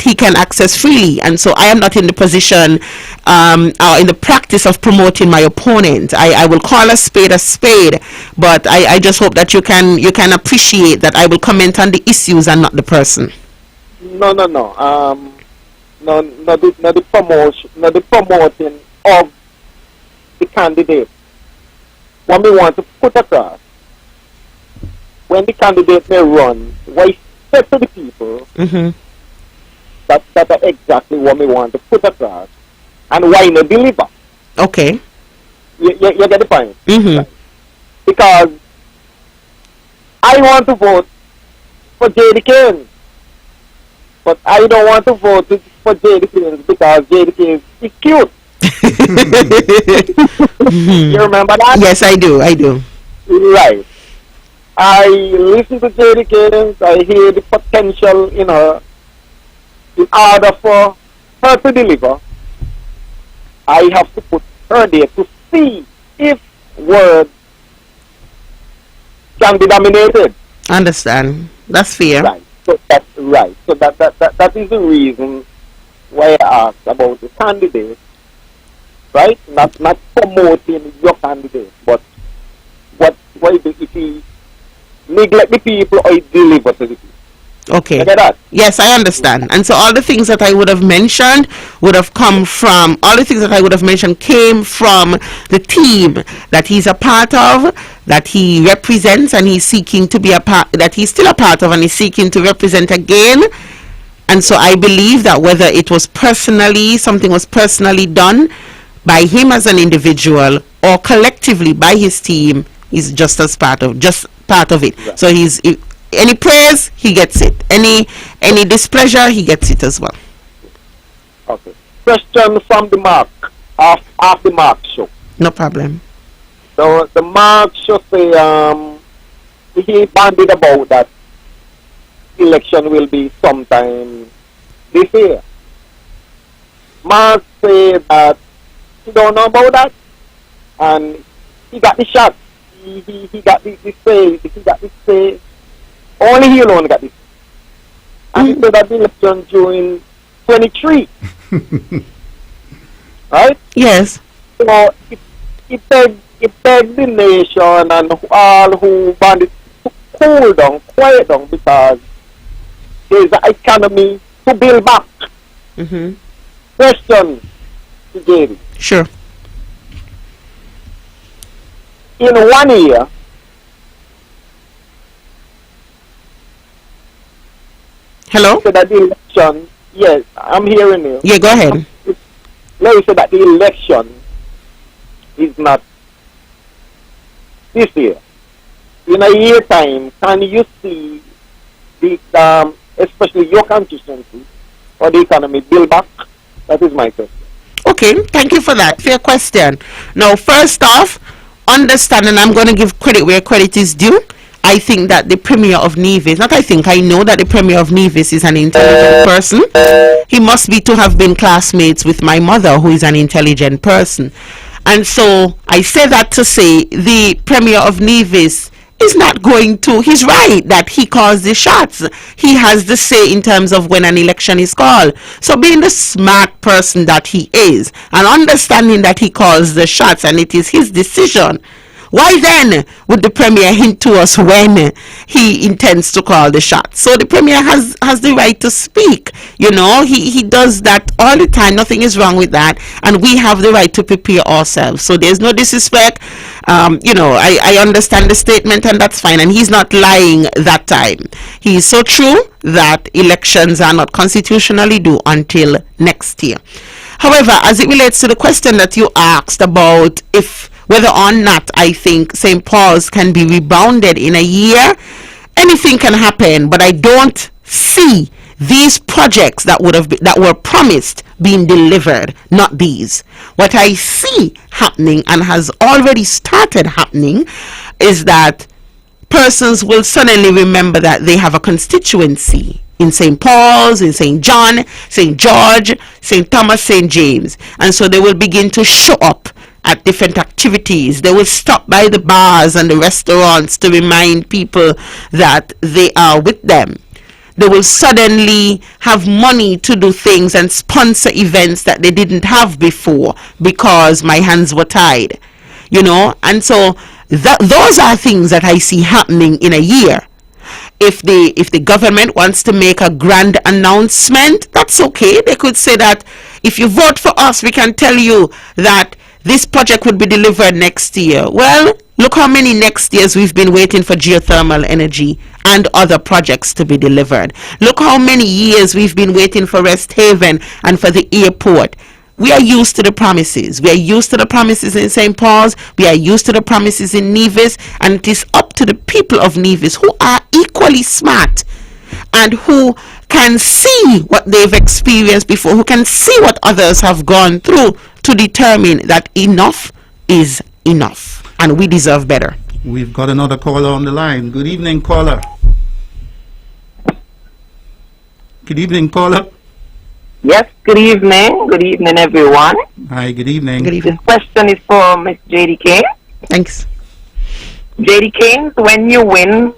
he can access freely. And so I am not in the position or in the practice of promoting my opponent. I will call a spade, but I just hope that you can appreciate that I will comment on the issues and not the person. No. Not the promoting of the candidate. What we want to put across, when the candidate may run, what he said to the people That's exactly what we want to put across. And why not deliver? Okay. You get the point? Mm-hmm. Right. Because I want to vote for J.D. Kane, but I don't want to vote for J.D. Kane because J.D. Kane is cute. You remember that? Yes, I do. Right. I listen to J.D. Kane, I hear the potential in her. In order for her to deliver, I have to put her there to see if words can be dominated. Understand. That's fair. Right. So that's right. So that is the reason why I asked about the candidate. Right? Not promoting your candidate, but what if he neglect the people or he deliver to the people. Okay. You get that? Yes, I understand. And so all the things that I would have mentioned came from the team that he's a part of, that he represents, and he's seeking to be that he's still a part of, and he's seeking to represent again. And so I believe that whether it was something was personally done by him as an individual or collectively by his team, is just part of it. Right. So any praise, he gets it. Any displeasure, he gets it as well. Okay. Question from the Mark of the Mark show. No problem. So the Mark show say he banded about that election will be sometime this year. Mark say that he don't know about that, and he got the shot. He got the say. Only he alone got this. And he said that the election during 23. Right? Yes. So it begged the nation and all who wanted to cool down, quiet down, because there's an economy to build back. Mm-hmm. Question to Jerry. Sure. In 1 year, Hello? so that the election, yes, I'm hearing you. Yeah, go ahead. Let me say that the election is not this year. In a year time, can you see the especially your constituency or the economy build back? That is my question. Okay, thank you for that. Fair question. Now, first off, understand, and I'm going to give credit where credit is due. I think that the Premier of Nevis, I know that the Premier of Nevis is an intelligent person. He must be to have been classmates with my mother, who is an intelligent person. And so I say that to say the Premier of Nevis is not going to, he's right that he calls the shots. He has the say in terms of when an election is called. So being the smart person that he is, and understanding that he calls the shots and it is his decision, why then would the Premier hint to us when he intends to call the shots? So the Premier has the right to speak. You know, he does that all the time. Nothing is wrong with that. And we have the right to prepare ourselves. So there's no disrespect. I understand the statement, and that's fine. And he's not lying that time. He is so true that elections are not constitutionally due until next year. However, as it relates to the question that you asked about whether or not I think St. Paul's can be rebounded in a year, anything can happen, but I don't see these projects that were promised being delivered, not these. What I see happening, and has already started happening, is that persons will suddenly remember that they have a constituency in St. Paul's, in St. John, St. George, St. Thomas, St. James, and so they will begin to show up at different activities. They will stop by the bars and the restaurants to remind people that they are with them. They will suddenly have money to do things and sponsor events that they didn't have before because my hands were tied, and so those are things that I see happening in a year. If the government wants to make a grand announcement, that's okay. They could say that if you vote for us, we can tell you that this project would be delivered next year. Well, look how many next years we've been waiting for geothermal energy, and other projects to be delivered. Look how many years we've been waiting for Rest Haven and for the airport. We are used to the promises. We are used to the promises in St. Paul's. We are used to the promises in Nevis. And it is up to the people of Nevis, who are equally smart and who can see what they've experienced before, who can see what others have gone through, to determine that enough is enough and we deserve better. We've got another caller on the line. Good evening, caller. Good evening, caller. Yes, good evening. Good evening, everyone. Hi, good evening. Good evening. This question is for Miss J.D. Kane. Thanks. J.D. Kane, when you win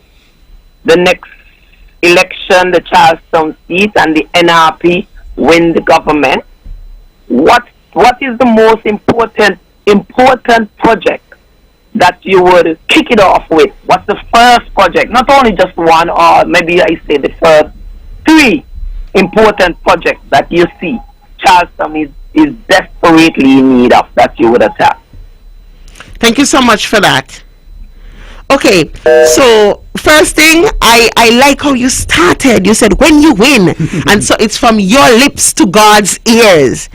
the next election, the Charlestown seat, and the NRP win the government, what is the most important project that you would kick it off with? What's the first project? Not only just one, or maybe I say the first 3 important projects that you see Charleston is desperately in need of, that you would attack. Thank you so much for that. Okay, so first thing, I like how you started. You said when you win, and so it's from your lips to God's ears.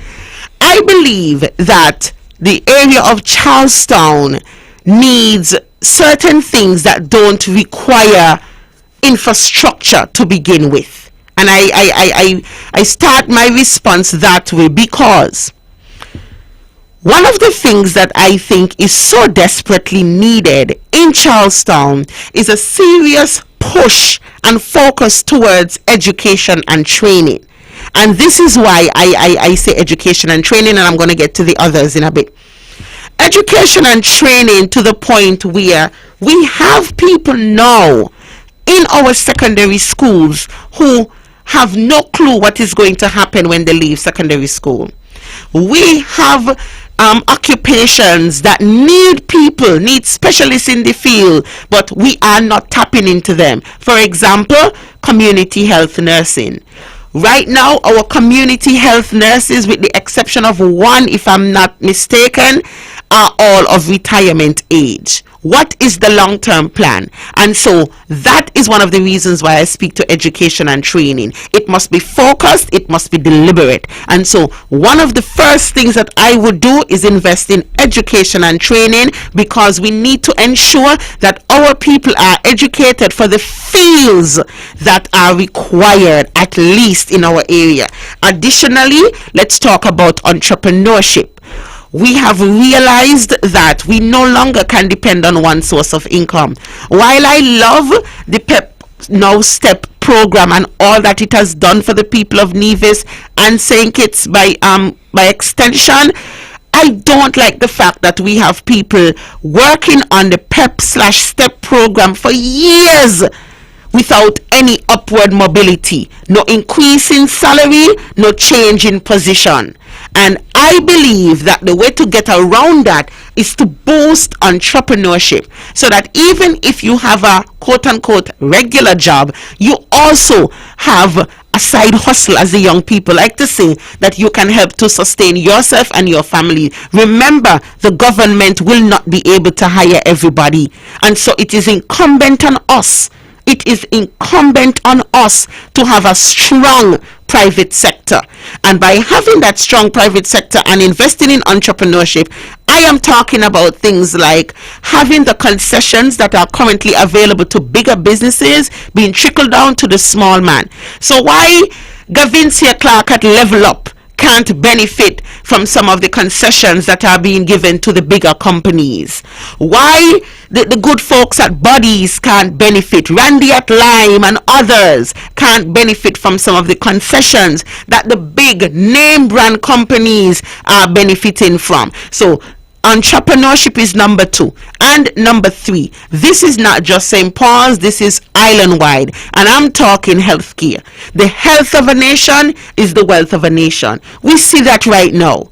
I believe that the area of Charlestown needs certain things that don't require infrastructure to begin with. And I start my response that way because one of the things that I think is so desperately needed in Charlestown is a serious push and focus towards education and training. And this is why I say education and training, and I'm going to get to the others in a bit. Education and training to the point where we have people now in our secondary schools who have no clue what is going to happen when they leave secondary school. We have occupations that need specialists in the field, but we are not tapping into them. For example, community health nursing. Right now, our community health nurses, with the exception of one, if I'm not mistaken, are all of retirement age. What is the long-term plan? And so that is one of the reasons why I speak to education and training. It must be focused, it must be deliberate. And so one of the first things that I would do is invest in education and training, because we need to ensure that our people are educated for the fields that are required, at least in our area. Additionally, let's talk about entrepreneurship. We have realized that we no longer can depend on one source of income. While I love the PEP Now Step program and all that it has done for the people of Nevis and St. Kitts by extension, I don't like the fact that we have people working on the PEP/STEP program for years without any upward mobility, no increase in salary, no change in position. And I believe that the way to get around that is to boost entrepreneurship, so that even if you have a quote-unquote regular job, you also have a side hustle, as the young people like to say, that you can help to sustain yourself and your family. Remember, the government will not be able to hire everybody, and so it is incumbent on us. It is incumbent on us to have a strong private sector. And by having that strong private sector and investing in entrepreneurship, I am talking about things like having the concessions that are currently available to bigger businesses being trickled down to the small man. So why Gavincia Clark at Level Up can't benefit from some of the concessions that are being given to the bigger companies? Why the good folks at Buddies can't benefit? Randy at Lime and others can't benefit from some of the concessions that the big name brand companies are benefiting from? So entrepreneurship is number 2. And number 3, this is not just St. Paul's, this is island-wide, and I'm talking healthcare. The health of a nation is the wealth of a nation. We see that right now,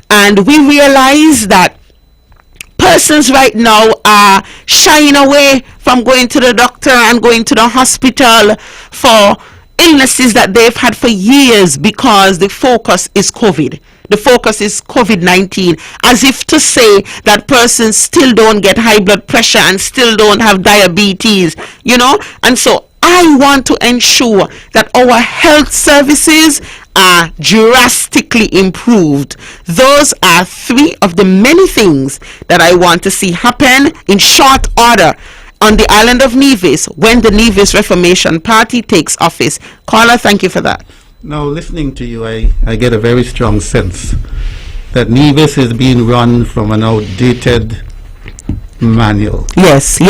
and we realize that persons right now are shying away from going to the doctor and going to the hospital for illnesses that they've had for years, because the focus is COVID. The focus is COVID-19, as if to say that persons still don't get high blood pressure and still don't have diabetes, and so I want to ensure that our health services are drastically improved. Those are three of the many things that I want to see happen in short order on the island of Nevis when the Nevis Reformation Party takes office. Caller, thank you for that. Now, listening to you, I get a very strong sense that Nevis is being run from an outdated manual. Yes.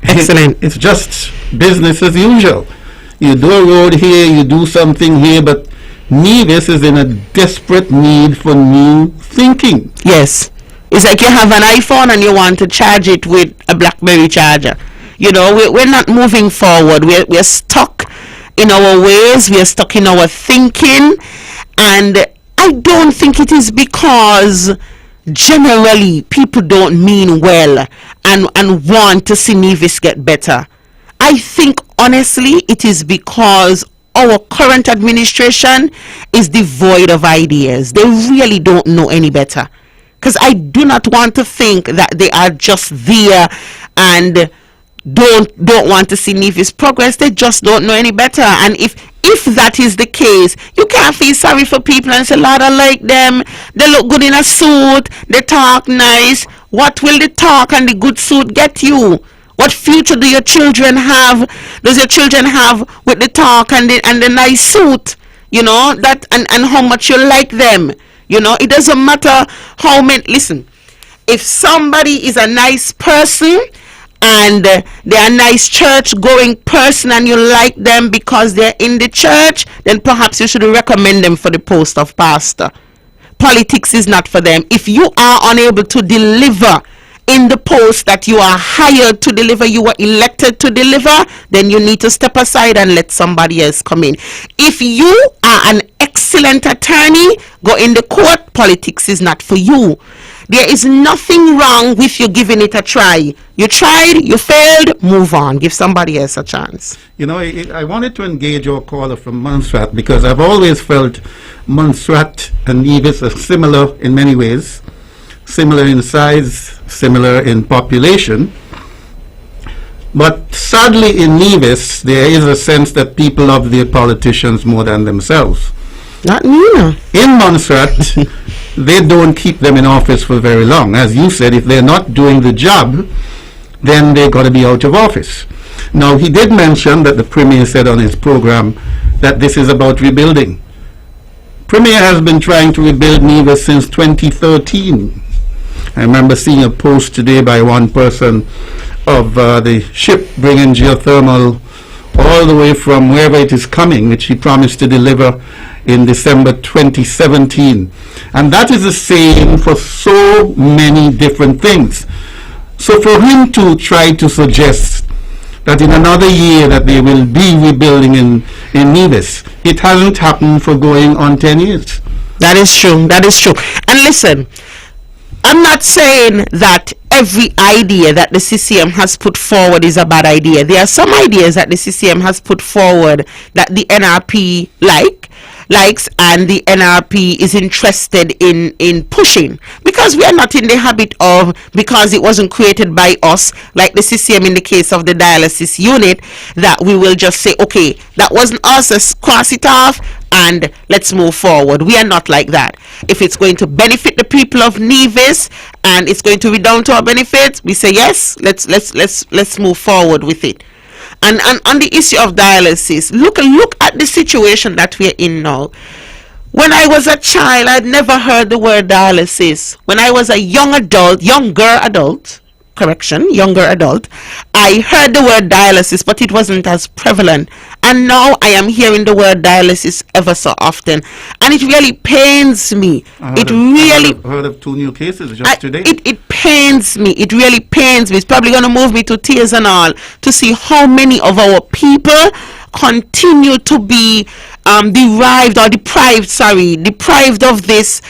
Excellent. It's just business as usual. You do a road here, you do something here, but Nevis is in a desperate need for new thinking. Yes. It's like you have an iPhone and you want to charge it with a BlackBerry charger. We're not moving forward. We're stuck in our ways. We're stuck in our thinking. And I don't think it is because generally people don't mean well and want to see Nevis get better. I think honestly it is because our current administration is devoid of ideas. They really don't know any better. Because I do not want to think that they are just there and don't want to see Nevis progress. They just don't know any better. And if that is the case, you can't feel sorry for people and say, Lord, I like them. They look good in a suit. They talk nice. What will the talk and the good suit get you? What future do your children have? Does your children have with the talk and the nice suit? That and how much you like them. It doesn't matter how many. Listen, if somebody is a nice person and they're a nice church going person and you like them because they're in the church, then perhaps you should recommend them for the post of pastor. Politics is not for them. If you are unable to deliver in the post that you are hired to deliver, you were elected to deliver, then you need to step aside and let somebody else come in. If you are an excellent attorney, go in the court. Politics is not for you. There is nothing wrong with you giving it a try. You tried, you failed, move on. Give somebody else a chance. I wanted to engage your caller from Montserrat because I've always felt Montserrat and Nevis are similar in many ways. Similar in size, similar in population. But sadly in Nevis, there is a sense that people love their politicians more than themselves. Not me. In Montserrat, they don't keep them in office for very long. As you said, if they're not doing the job, then they've got to be out of office. Now, he did mention that the Premier said on his program that this is about rebuilding. Premier has been trying to rebuild Nevis since 2013. I remember seeing a post today by one person of the ship bringing geothermal all the way from wherever it is coming, which he promised to deliver in December 2017. And that is the same for so many different things. So for him to try to suggest that in another year that they will be rebuilding in Nevis, it hasn't happened for going on 10 years. That is true. And listen, I'm not saying that every idea that the CCM has put forward is a bad idea. There are some ideas that the CCM has put forward that the NRP likes and the NRP is interested in pushing, because we are not in the habit of, because it wasn't created by us, like the CCM in the case of the dialysis unit, that we will just say, okay, that wasn't us, let's cross it off and let's move forward. We are not like that. If it's going to benefit the people of Nevis and it's going to be down to our benefit, we say yes, let's move forward with it. And on the issue of dialysis, look at the situation that we're in now. When I was a child, I'd never heard the word dialysis. When I was a younger adult, I heard the word dialysis, but it wasn't as prevalent. And now I am hearing the word dialysis ever so often. And it really pains me. I heard of 2 new cases just today. It pains me. It really pains me. It's probably going to move me to tears and all to see how many of our people continue to be deprived of this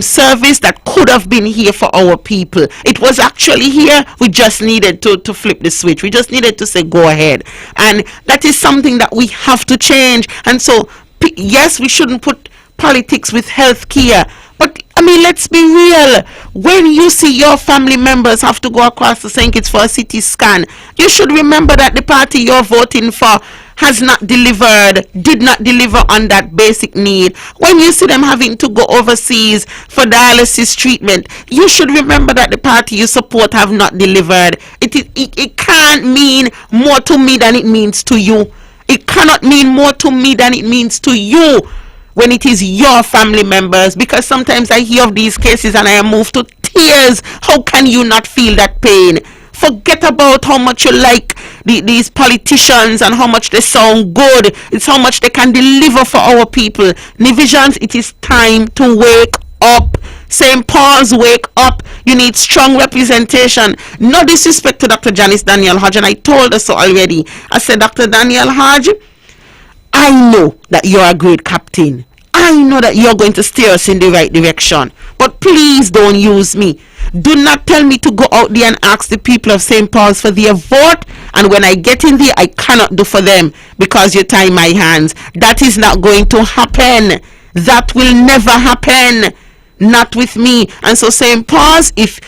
service that could have been here for our people. It was actually here. We just needed to flip the switch. We just needed to say go ahead, and that is something that we have to change. And so yes, we shouldn't put politics with health care. But I mean, let's be real. When you see your family members have to go across the St. Kitts for a CT scan, you should remember that the party you're voting for has not delivered, did not deliver on that basic need. When you see them having to go overseas for dialysis treatment, you should remember that the party you support have not delivered. It can't mean more to me than it means to you. It cannot mean more to me than it means to you when it is your family members, because sometimes I hear of these cases and I am moved to tears. How can you not feel that pain? Forget about how much you like these politicians and how much they sound good. It's how much they can deliver for our people. Nivisions, it is time to wake up. St. Paul's, wake up. You need strong representation. No disrespect to Dr. Janice Daniel Hodge, and I told her so already. I said, Dr. Daniel Hodge, I know that you're a great captain. I know that you're going to steer us in the right direction. But please don't use me. Do not tell me to go out there and ask the people of St. Paul's for their vote, and when I get in there, I cannot do for them because you tie my hands. That is not going to happen. That will never happen. Not with me. And so St. Paul's, if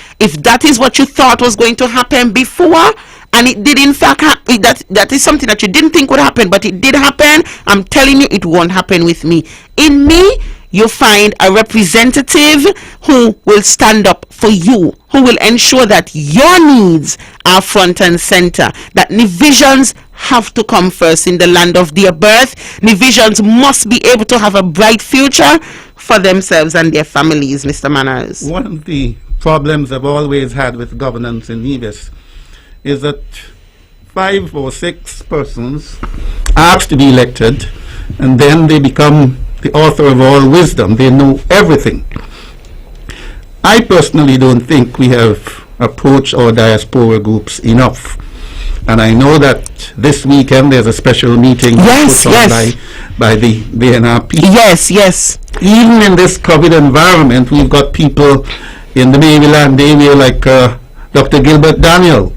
that is what you thought was going to happen before, and it did in fact happen, that is something that you didn't think would happen, but it did happen, I'm telling you, it won't happen with me. In me, you find a representative who will stand up for you, who will ensure that your needs are front and center, that Nivisions have to come first in the land of their birth. Nivisions must be able to have a bright future for themselves and their families, Mr. Manners. One of the problems I've always had with governance in Nevis is that 5 or 6 persons asked to be elected, and then they become the author of all wisdom. They know everything. I personally don't think we have approached our diaspora groups enough. And I know that this weekend there's a special meeting put on by the NRP. Yes. Even in this COVID environment, we've got people in the Maryland area like Dr. Gilbert Daniel.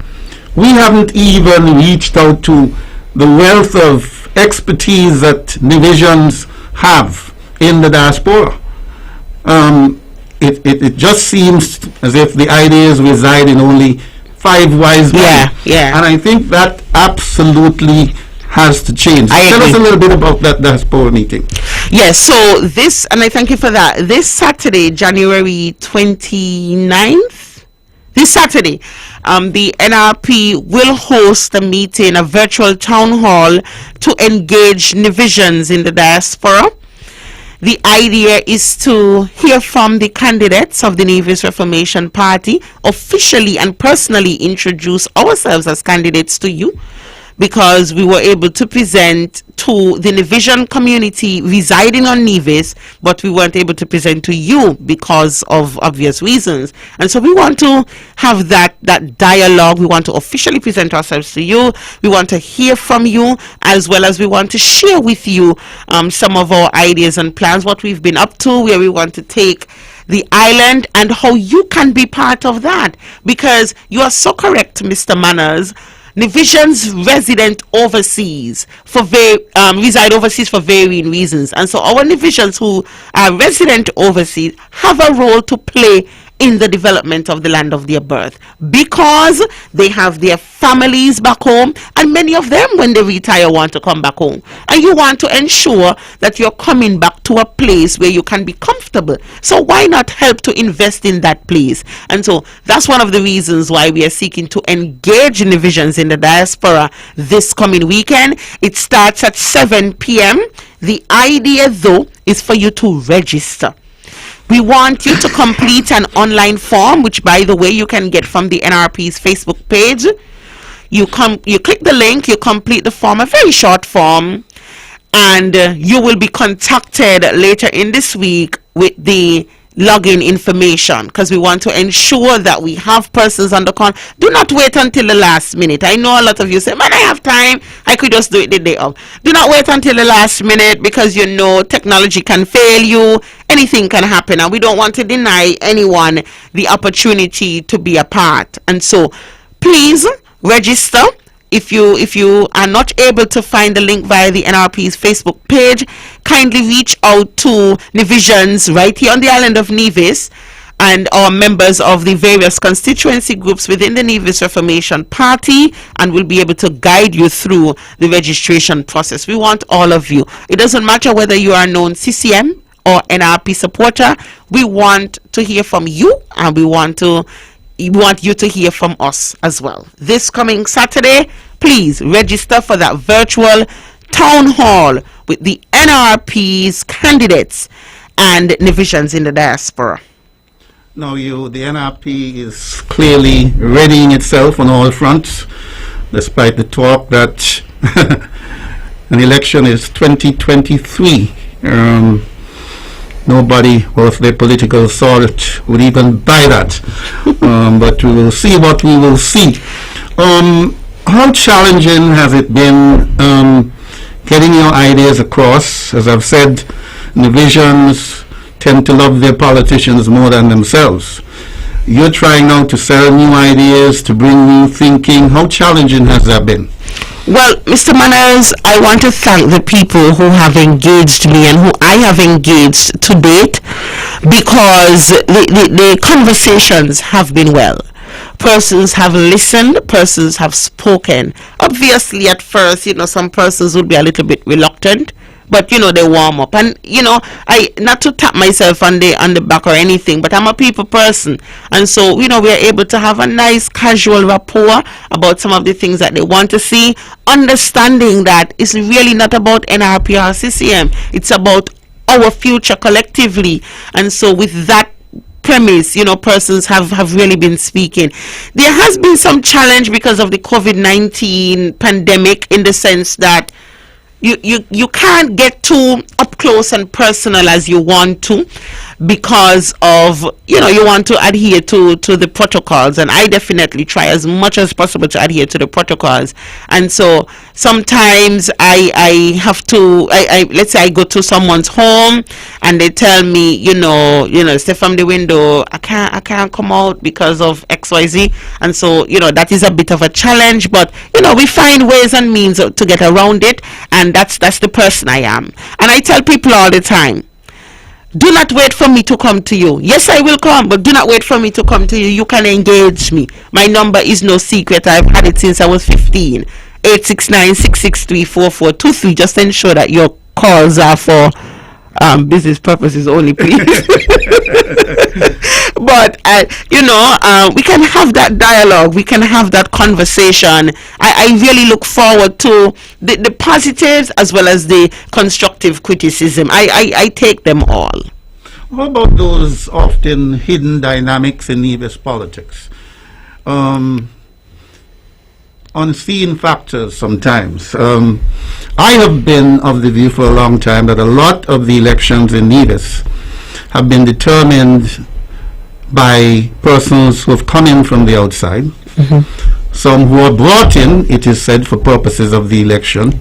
We haven't even reached out to the wealth of expertise that Nivisions have in the diaspora. It just seems as if the ideas reside in only 5 wise men. Yeah. And I think that absolutely has to change. Tell us a little bit about that diaspora meeting. Yes, so this, and I thank you for that, this Saturday, January 29th, this Saturday, the NRP will host a meeting, a virtual town hall to engage Nivisions in the diaspora. The idea is to hear from the candidates of the Nevis Reformation Party, officially and personally introduce ourselves as candidates to you, because we were able to present to the Nivision community residing on Nevis, but we weren't able to present to you because of obvious reasons. And so we want to have that dialogue. We want to officially present ourselves to you. We want to hear from you, as well as we want to share with you some of our ideas and plans, what we've been up to, where we want to take the island, and how you can be part of that. Because you are so correct, Mr. Manners. Nivisions reside overseas for varying reasons, and so our Nivisions who are resident overseas have a role to play in the development of the land of their birth, because they have their families back home, and many of them, when they retire, want to come back home, and you want to ensure that you're coming back to a place where you can be comfortable. So why not help to invest in that place? And so that's one of the reasons why we are seeking to engage Nivisions in the diaspora this coming weekend. It starts at 7 p.m. The idea, though, is for you to register. We want you to complete an online form, which, by the way, you can get from the NRP's Facebook page. You click the link, you complete the form, a very short form, and you will be contacted later in this week with the login information, because we want to ensure that we have persons on the call. Do not wait until the last minute. I know a lot of you say, man, I have time, I could just do it the day of. Do not wait until the last minute, because you know technology can fail you, anything can happen, and we don't want to deny anyone the opportunity to be a part. And so please register. if you are not able to find the link via the NRP's Facebook page, kindly reach out to Divisions right here on the island of Nevis and our members of the various constituency groups within the Nevis Reformation Party, and we'll be able to guide you through the registration process. We want all of you. It doesn't matter whether you are a known CCM or NRP supporter. We want to hear from you, and we want you to hear from us as well. This coming Saturday, please register for that virtual town hall with the NRP's candidates and divisions in the diaspora. Now, the NRP is clearly readying itself on all fronts, despite the talk that an election is 2023. Nobody worth their political salt would even buy that. But we will see what we will see. How challenging has it been getting your ideas across? As I've said, divisions tend to love their politicians more than themselves. You're trying now to sell new ideas, to bring new thinking. How challenging has that been? Well, Mr. Manners, I want to thank the people who have engaged me and who I have engaged to date, because the conversations have been well. Persons have listened, persons have spoken. Obviously, at first, some persons would be a little bit reluctant, but they warm up. And I, not to tap myself on the back or anything, but I'm a people person, and so we are able to have a nice casual rapport about some of the things that they want to see, understanding that it's really not about NRP or CCM, it's about our future collectively. And so with that premise, persons have really been speaking. There has been some challenge because of the COVID-19 pandemic, in the sense that you can't get too up close and personal as you want to, because of you want to adhere to the protocols, and I definitely try as much as possible to adhere to the protocols. And so sometimes I have to let's say I go to someone's home and they tell me stay from the window, I can't come out because of XYZ, and so that is a bit of a challenge, but we find ways and means to get around it, and that's the person I am. And I tell people all the time, do not wait for me to come to you. Yes, I will come, but do not wait for me to come to you. You can engage me. My number is no secret. I've had it since I was 15. 869-663-4423. Just ensure that your calls are for business purposes only, please. But we can have that dialogue, we can have that conversation. I really look forward to the positives as well as the constructive criticism. I take them all. What about those often hidden dynamics in Nevis politics? Unseen factors sometimes. I have been of the view for a long time that a lot of the elections in Nevis have been determined by persons who have come in from the outside, some who are brought in, it is said, for purposes of the election,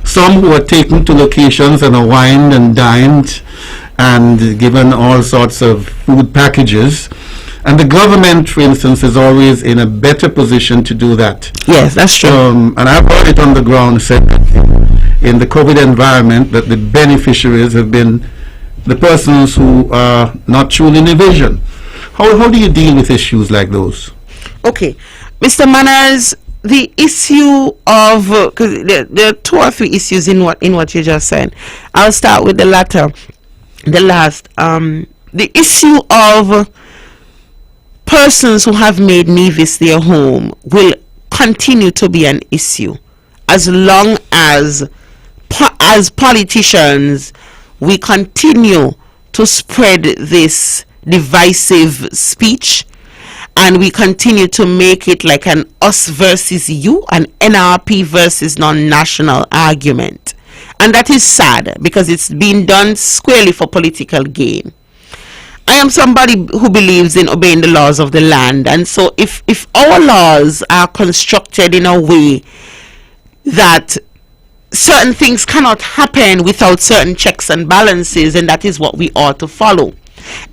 some who are taken to locations and are wined and dined and given all sorts of food packages. And the government, for instance, is always in a better position to do that. Yes, that's true. And I've heard it on the ground said in the COVID environment that the beneficiaries have been the persons who are not truly in a vision. How do you deal with issues like those? Okay, Mr. Manners, the issue of because there are two or three issues in what you just said. I'll start with the latter, the last. The issue of persons who have made Nevis their home will continue to be an issue as long as politicians we continue to spread this divisive speech, and we continue to make it like an us versus you, an NRP versus non-national argument. And that is sad, because it's been done squarely for political gain. I am somebody who believes in obeying the laws of the land, and so if our laws are constructed in a way that certain things cannot happen without certain checks and balances, and that is what we ought to follow.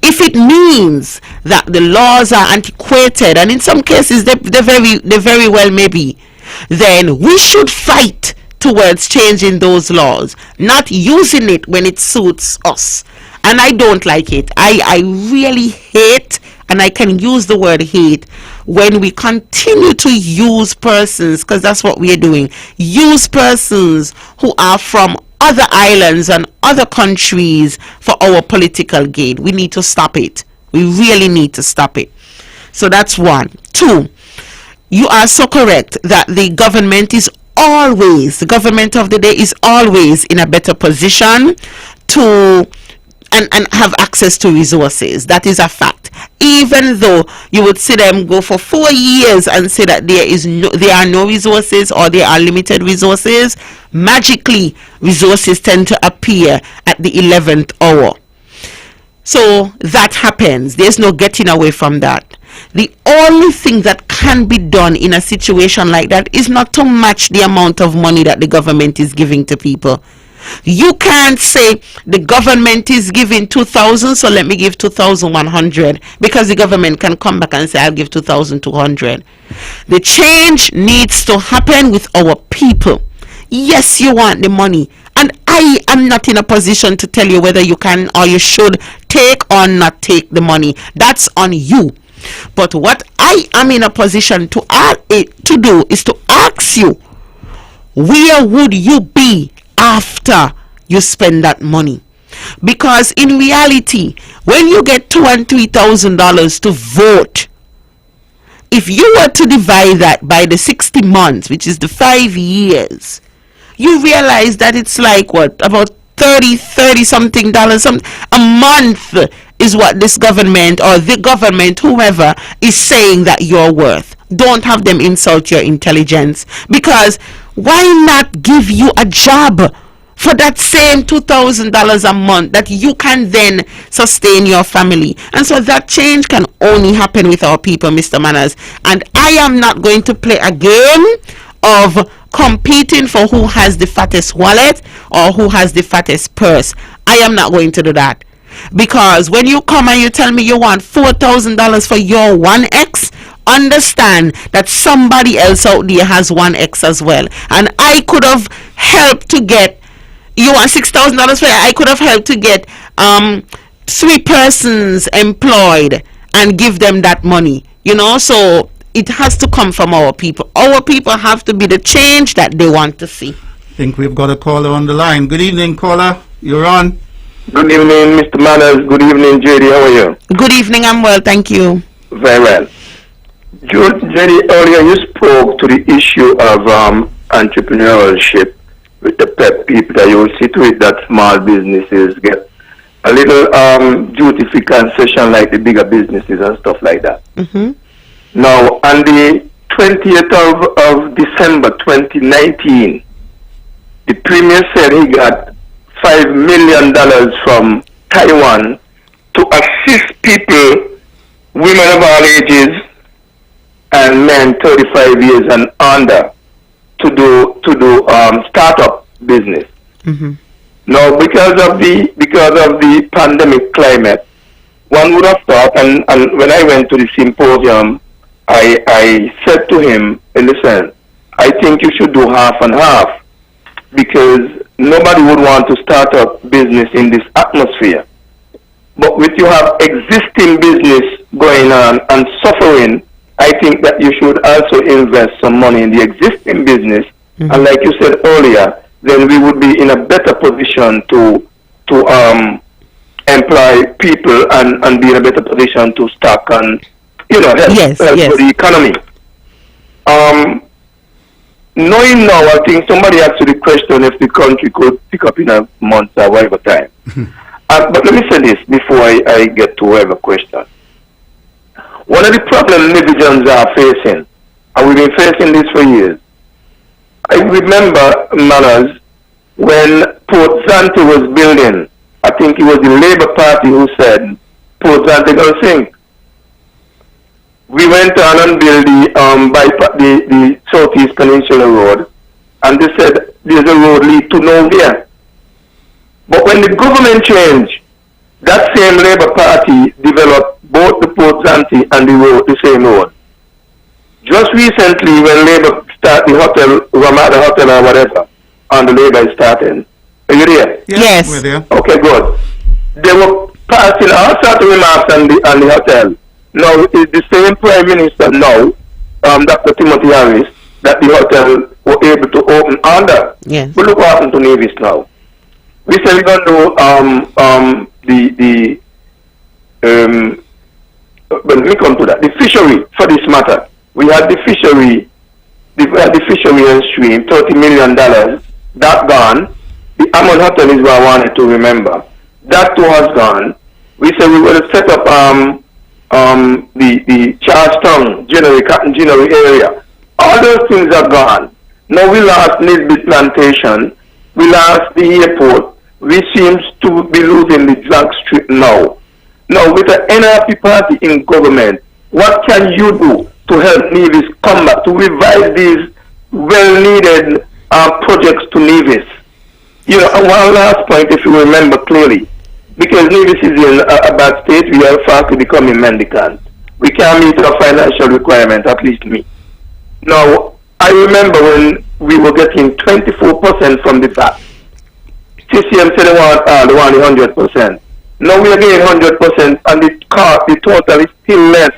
If it means that the laws are antiquated, and in some cases they very well may be, then we should fight towards changing those laws, not using it when it suits us. And I don't like it. I really hate, and I can use the word hate, when we continue to use persons, because that's what we are doing, use persons who are from other islands and other countries for our political gain. We need to stop it. We really need to stop it. So that's one. Two, you are so correct that the government of the day is always in a better position to and have access to resources. That is a fact. Even though you would see them go for 4 years and say that there are no resources or there are limited resources, magically resources tend to appear at the 11th hour. So that happens. There's no getting away from that. The only thing that can be done in a situation like that is not to match the amount of money that the government is giving to people. You can't say the government is giving 2,000, so let me give 2,100, because the government can come back and say I'll give 2,200. The change needs to happen with our people. Yes, you want the money, and I am not in a position to tell you whether you can or you should take or not take the money. That's on you. But what I am in a position to do is to ask you, where would you be after you spend that money? Because in reality, when you get $2,000 and $3,000 to vote, if you were to divide that by the 60 months, which is the 5 years, you realize that it's like what, about $30 something dollars a month is what this government or the government, whoever, is saying that you're worth. Don't have them insult your intelligence, because why not give you a job for that same $2,000 a month that you can then sustain your family? And so that change can only happen with our people, Mr. Manners. And I am not going to play a game of competing for who has the fattest wallet or who has the fattest purse. I am not going to do that. Because when you come and you tell me you want $4,000 for your 1X, understand that somebody else out there has 1X as well. And I could have helped to get, you want $6,000 for it, I could have helped to get 3 persons employed and give them that money. You know, so it has to come from our people. Our people have to be the change that they want to see. I think we've got a caller on the line. Good evening, caller. You're on. Good evening, Mr. Manners. Good evening, JD. How are you? Good evening. I'm well, thank you. Very well. JD, earlier you spoke to the issue of entrepreneurship with the PEP people, that you will see to it that small businesses get a little duty-free concession like the bigger businesses and stuff like that. Mm-hmm. Now, on the 20th of December 2019, the Premier said he got $5 million from Taiwan to assist people, women of all ages and men 35 years and under, to do startup business. Mm-hmm. Now, because of the pandemic climate, one would have thought, and when I went to the symposium, I said to him, listen, I think you should do half and half, because nobody would want to start up business in this atmosphere. But with you have existing business going on and suffering, I think that you should also invest some money in the existing business. Mm-hmm. And like you said earlier, then we would be in a better position to employ people and be in a better position to stock and, help for the economy. Knowing now, I think somebody asked you the question if the country could pick up in a month or whatever time. But let me say this before I get to whatever question. One of the problems Nigerians are facing, and we've been facing this for years. I remember, Manners, when Port Zante was building, I think it was the Labour Party who said, Port Zante gonna sink. We went on and built the Southeast Peninsula Road, and they said there's a road lead to nowhere. But when the government changed, that same Labour Party developed both the Port Zante and the same road. Just recently, when Labour start the hotel, Ramada Hotel or whatever, and the labor is starting. Are you there? Yes. We're there. Okay, good. They were passing all sorts of remarks on the hotel. Now, it's the same Prime Minister now, Dr. Timothy Harris, that the hotel were able to open under. Yes. But look what happened to Nevis now. We said we're going to do when we come to that, the fishery for this matter. We had the fishery and stream, $30 million. That gone. The Ammon Hotel is what I wanted to remember. That too has gone. We said we were to set up the Charlestown, Cotton Ginnery area. All those things are gone. Now we lost Nisbet Plantation. We lost the airport. We seem to be losing the drug strip now. Now with the NRP party in government, what can you do to help Nevis come back, to revive these well-needed projects to Nevis? You know, and one last point, if you remember clearly, because Nevis is in a bad state, we are fast to becoming mendicant. We can't meet our financial requirement, at least me. Now, I remember when we were getting 24% from the VAT. CCM said they want 100%. Now we are getting 100%, and the total is still less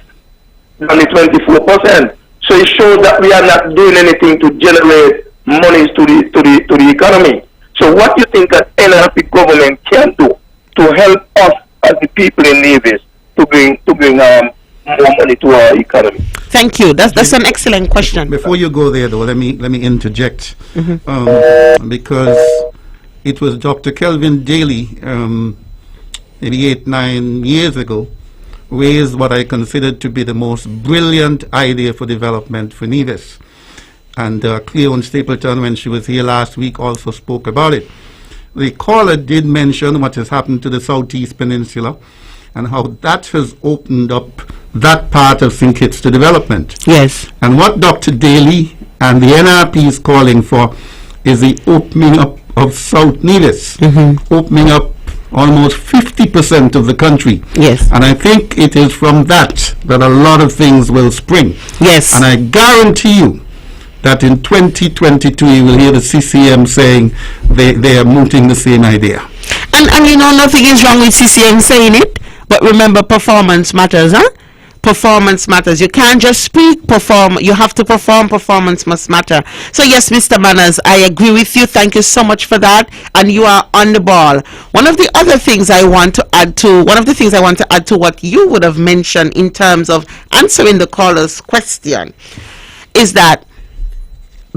than the 24%. So it shows that we are not doing anything to generate monies to the economy. So what do you think that NRP government can do to help us as the people in Nevis to bring more money to our economy? Thank you. That's an excellent question. Before you go there, though, let me interject, because it was Dr. Kelvin Daly, maybe 8-9 years ago, raised what I considered to be the most brilliant idea for development for Nevis. And Cleon Stapleton, when she was here last week, also spoke about it. The caller did mention what has happened to the Southeast Peninsula and how that has opened up that part of St. Kitts to development. Yes. And what Dr. Daly and the NRP is calling for is the opening up of South Nevis, opening up almost 50% of the country. Yes. And I think it is from that a lot of things will spring. Yes. And I guarantee you that in 2022 you will hear the CCM saying they are mooting the same idea. And you know, nothing is wrong with CCM saying it, but remember, performance matters, huh? Performance matters. You can't just speak, perform. You have to perform. Performance must matter. So yes, Mr. Manners, I agree with you. Thank you so much for that. And you are on the ball. One of the things I want to add to what you would have mentioned in terms of answering the caller's question is that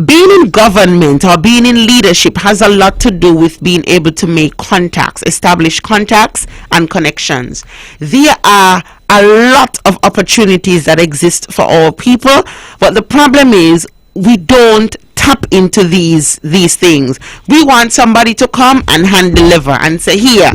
being in government or being in leadership has a lot to do with being able to make contacts, establish contacts and connections. There are a lot of opportunities that exist for our people, but the problem is we don't tap into these things. We want somebody to come and hand deliver and say, here,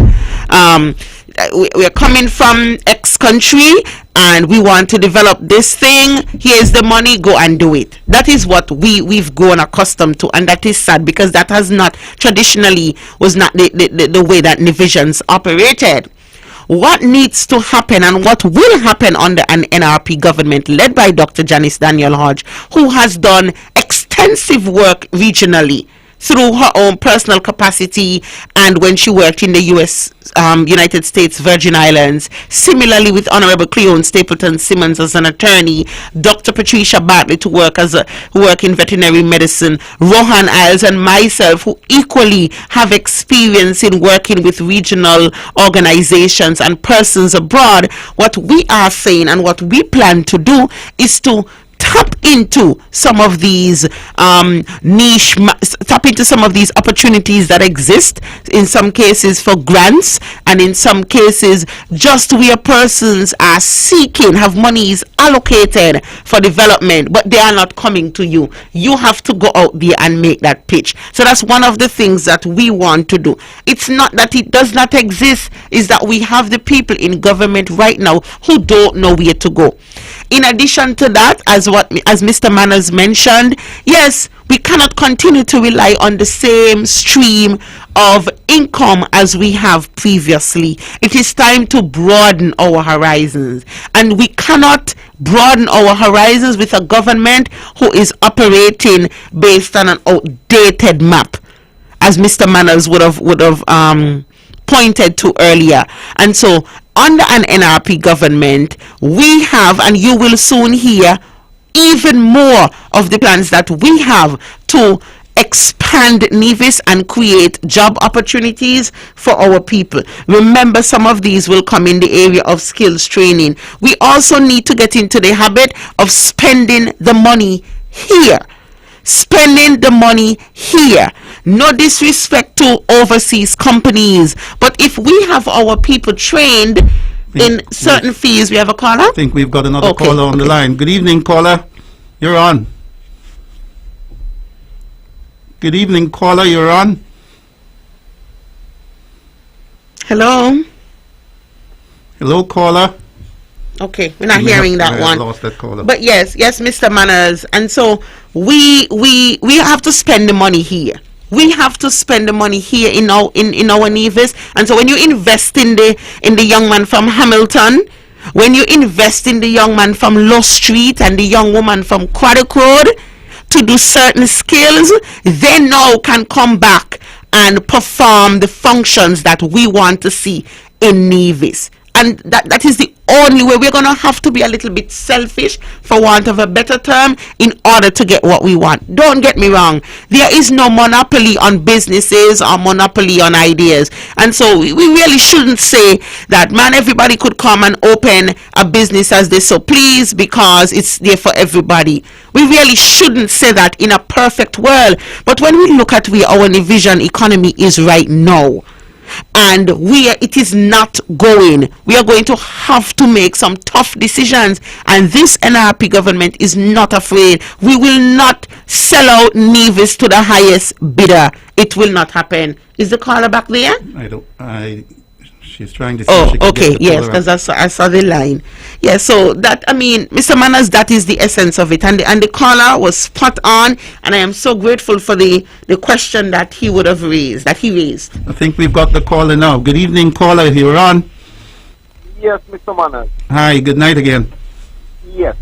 we're coming from X country and we want to develop this thing. Here's the money, go and do it. That is what we've grown accustomed to, and that is sad because that has not traditionally was not the way that Nevisions operated. What needs to happen and what will happen under an NRP government led by Dr. Janice Daniel Hodge, who has done extensive work regionally through her own personal capacity and when she worked in the United States Virgin Islands. Similarly with Honorable Cleon Stapleton Simmons as an attorney, Dr. Patricia Bartlett who work in veterinary medicine, Rohan Isles and myself who equally have experience in working with regional organizations and persons abroad. What we are saying and what we plan to do is to tap into some of these tap into some of these opportunities that exist, in some cases for grants, and in some cases just where persons are seeking, have monies allocated for development, but they are not coming to you. You have to go out there and make that pitch. So that's one of the things that we want to do. It's not that it does not exist, is that we have the people in government right now who don't know where to go. In addition to that, as Mr. Manners mentioned, yes, We cannot continue to rely on the same stream of income as we have previously. It is time to broaden our horizons, and we cannot broaden our horizons with a government who is operating based on an outdated map, as Mr. Manners would have pointed to earlier. And so under an NRP government, we have, and you will soon hear even more of the plans that we have to expand Nevis and create job opportunities for our people. Remember, some of these will come in the area of skills training. We also need to get into the habit of spending the money here. Spending the money here. No disrespect to overseas companies, but if we have our people trained in certain fees. We have a caller? I think we've got another caller on the line. Good evening, caller. You're on. Good evening, caller. You're on. Hello? Hello, caller. Okay, we're not hearing that one. Lost that caller. But yes, Mr. Manners. And so we have to spend the money here. We have to spend the money here in our Nevis. And so when you invest in the young man from Hamilton, when you invest in the young man from Low Street and the young woman from Craddock Road to do certain skills, they now can come back and perform the functions that we want to see in Nevis. And that is the only way. We're going to have to be a little bit selfish, for want of a better term, in order to get what we want. Don't get me wrong. There is no monopoly on businesses or monopoly on ideas. And so we really shouldn't say that, man, everybody could come and open a business as they so please because it's there for everybody. We really shouldn't say that in a perfect world. But when we look at where our vision economy is right now, and it is not going, we are going to have to make some tough decisions, and this NRP government is not afraid. We will not sell out Nevis to the highest bidder. It will not happen. Is the caller back there? She's trying to see oh, if she can okay, get the yes, caller because I saw the line. Yeah, so that, I mean, Mr. Manners, that is the essence of it. And the caller was spot on, and I am so grateful for the question that he would have raised, that he raised. I think we've got the caller now. Good evening, caller. You're on. Yes, Mr. Manners. Hi, good night again. Yes,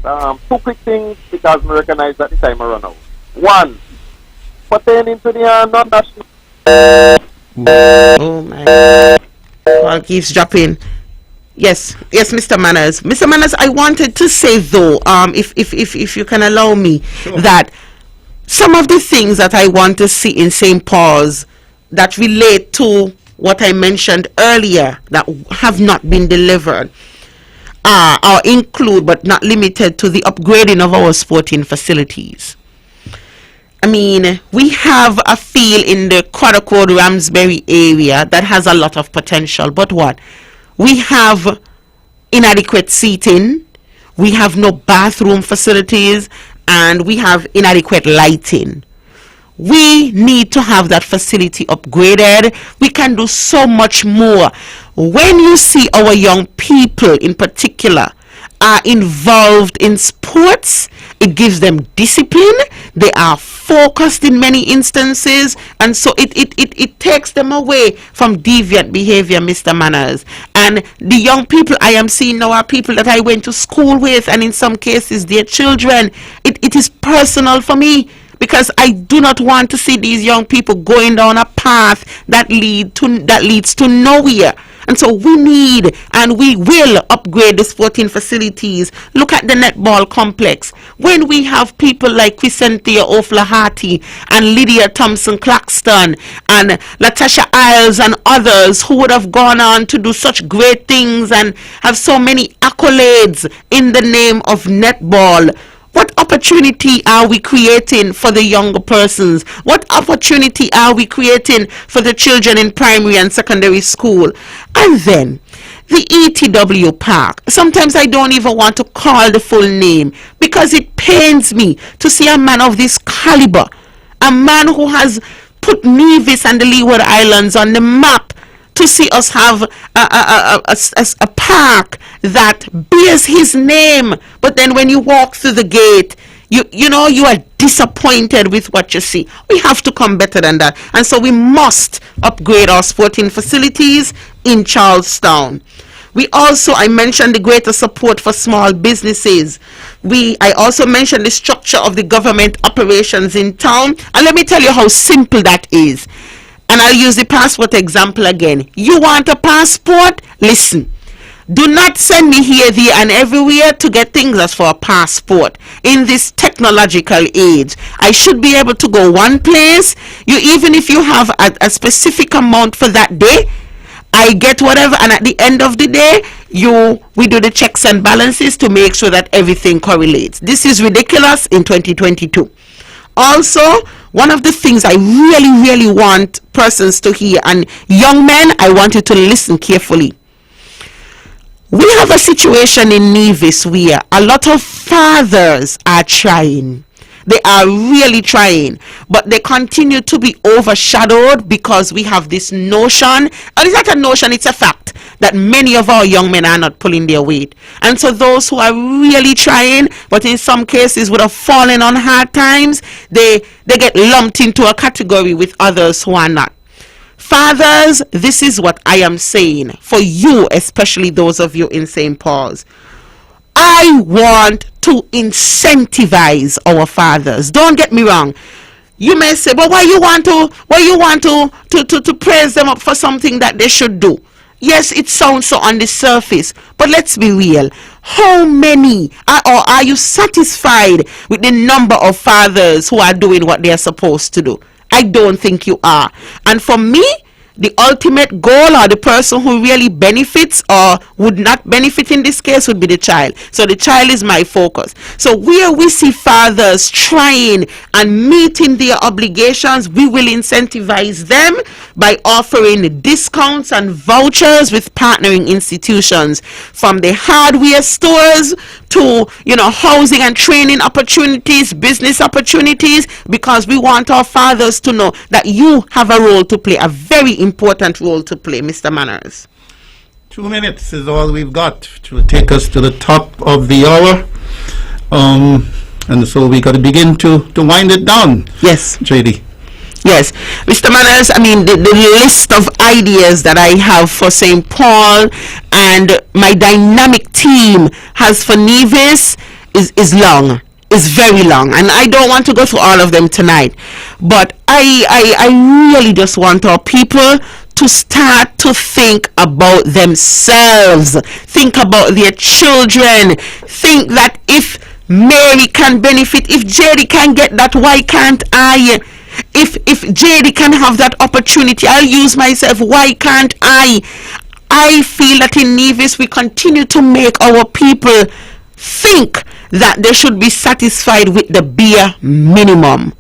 two quick things because I recognize that the time I run out. One, pertaining to the non-national. Oh my call keeps dropping. Yes, Mr. Manners. Mr. Manners, I wanted to say though, if you can allow me, sure, that some of the things that I want to see in St. Paul's that relate to what I mentioned earlier that have not been delivered are include but not limited to the upgrading of our sporting facilities. I mean, we have a field in the Craddock Road, Ramsbury area that has a lot of potential, but what? We have inadequate seating, we have no bathroom facilities, and we have inadequate lighting. We need to have that facility upgraded. We can do so much more. When you see our young people in particular are involved in sports, it gives them discipline. They are focused in many instances, and so it takes them away from deviant behavior, Mr. Manners. And the young people I am seeing now are people that I went to school with, and in some cases their children. It is personal for me, because I do not want to see these young people going down a path that leads to nowhere. And so we need and we will upgrade the sporting facilities. Look at the netball complex. When we have people like Crescentia O'Flaherty and Lydia Thompson-Claxton and Latasha Isles and others who would have gone on to do such great things and have so many accolades in the name of netball, what opportunity are we creating for the younger persons? What opportunity are we creating for the children in primary and secondary school? And then the ETW Park. Sometimes I don't even want to call the full name because it pains me to see a man of this caliber, a man who has put Nevis and the Leeward Islands on the map, to see us have a park that bears his name, but then when you walk through the gate, you know, you are disappointed with what you see. We have to come better than that. And so we must upgrade our sporting facilities in Charlestown. We also, I mentioned the greater support for small businesses. I also mentioned the structure of the government operations in town. And let me tell you how simple that is. And I'll use the passport example again. You want a passport? Listen. Do not send me here, there, and everywhere to get things as for a passport. In this technological age, I should be able to go one place. Even if you have a specific amount for that day, I get whatever, and at the end of the day, we do the checks and balances to make sure that everything correlates. This is ridiculous in 2022. Also, one of the things I really, really want persons to hear, and young men, I want you to listen carefully. We have a situation in Nevis where a lot of fathers are trying. They are really trying, but they continue to be overshadowed because we have this notion, and it's not a notion, it's a fact, that many of our young men are not pulling their weight. And so those who are really trying, but in some cases would have fallen on hard times, they get lumped into a category with others who are not. Fathers, this is what I am saying for you, especially those of you in St. Paul's. I want to incentivize our fathers. Don't get me wrong. You may say, but why you want to praise them up for something that they should do? Yes, it sounds so on the surface, but let's be real. How many are you satisfied with the number of fathers who are doing what they are supposed to do? I don't think you are. And for me, the ultimate goal, or the person who really benefits or would not benefit in this case, would be the child. So the child is my focus. So where we see fathers trying and meeting their obligations, we will incentivize them by offering discounts and vouchers with partnering institutions, from the hardware stores to housing and training opportunities, business opportunities, because we want our fathers to know that you have a role to play, a very important role to play. Mr. Manners. 2 minutes is all we've got to take us to the top of the hour. And so we got to begin to wind it down. Yes. JD. Yes, Mr. Manners, I mean, the list of ideas that I have for St. Paul and my dynamic team has for Nevis is long, is very long, and I don't want to go through all of them tonight, but I really just want our people to start to think about themselves, think about their children, think that if Mary can benefit, if JD can get that, why can't I? If JD can have that opportunity, I'll use myself, why can't I? I feel that in Nevis we continue to make our people think that they should be satisfied with the bare minimum.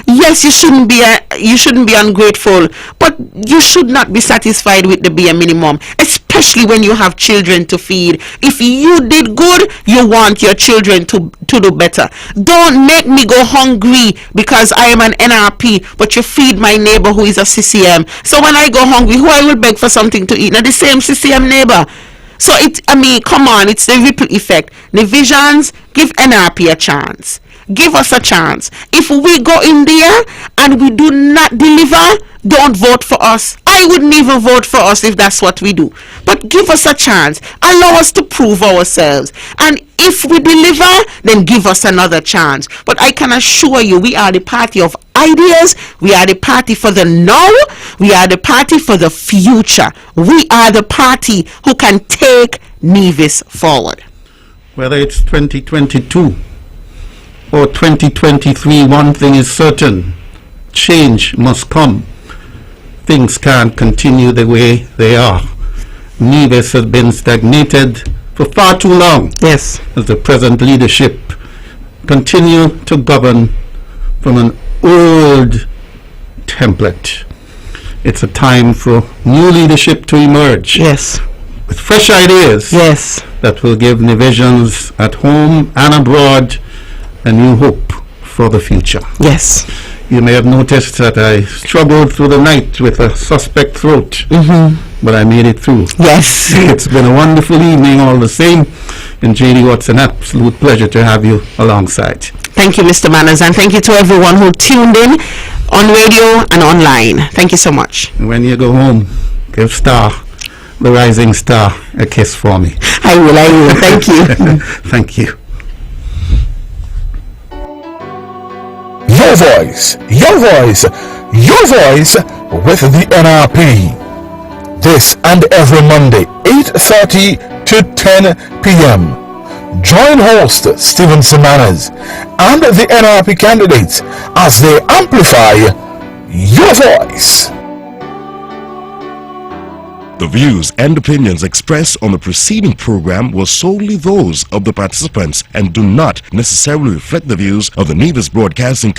Yes, you shouldn't be ungrateful, but you should not be satisfied with the bare minimum, especially when you have children to feed. If you did good, you want your children to do better. Don't make me go hungry because I am an NRP, but you feed my neighbor who is a CCM. So when I go hungry, who I will beg for something to eat? Now the same CCM neighbor. So come on, it's the ripple effect. Divisions, give NRP a chance. Give us a chance. If we go in there and we do not deliver, don't vote for us. I wouldn't even vote for us if that's what we do. But give us a chance. Allow us to prove ourselves. And if we deliver, then give us another chance. But I can assure you, we are the party of ideas. We are the party for the now. We are the party for the future. We are the party who can take Nevis forward. Whether it's 2022 or 2023, one thing is certain: change must come. Things can't continue the way they are. Nevis has been stagnated for far too long. Yes. As the present leadership continue to govern from an old template. It's a time for new leadership to emerge. Yes. With fresh ideas. Yes. That will give Nevisians at home and abroad a new hope for the future. Yes. You may have noticed that I struggled through the night with a suspect throat, but I made it through. Yes. It's been a wonderful evening all the same, and JD, it's an absolute pleasure to have you alongside. Thank you, Mr. Manners, and thank you to everyone who tuned in on radio and online. Thank you so much. When you go home, give Star, the rising star, a kiss for me. I will. Thank you. Thank you. Your voice, your voice, your voice with the NRP. This and every Monday, 8:30 to 10 p.m. Join host Stephen Semanas and the NRP candidates as they amplify your voice. The views and opinions expressed on the preceding program were solely those of the participants and do not necessarily reflect the views of the Nevis Broadcasting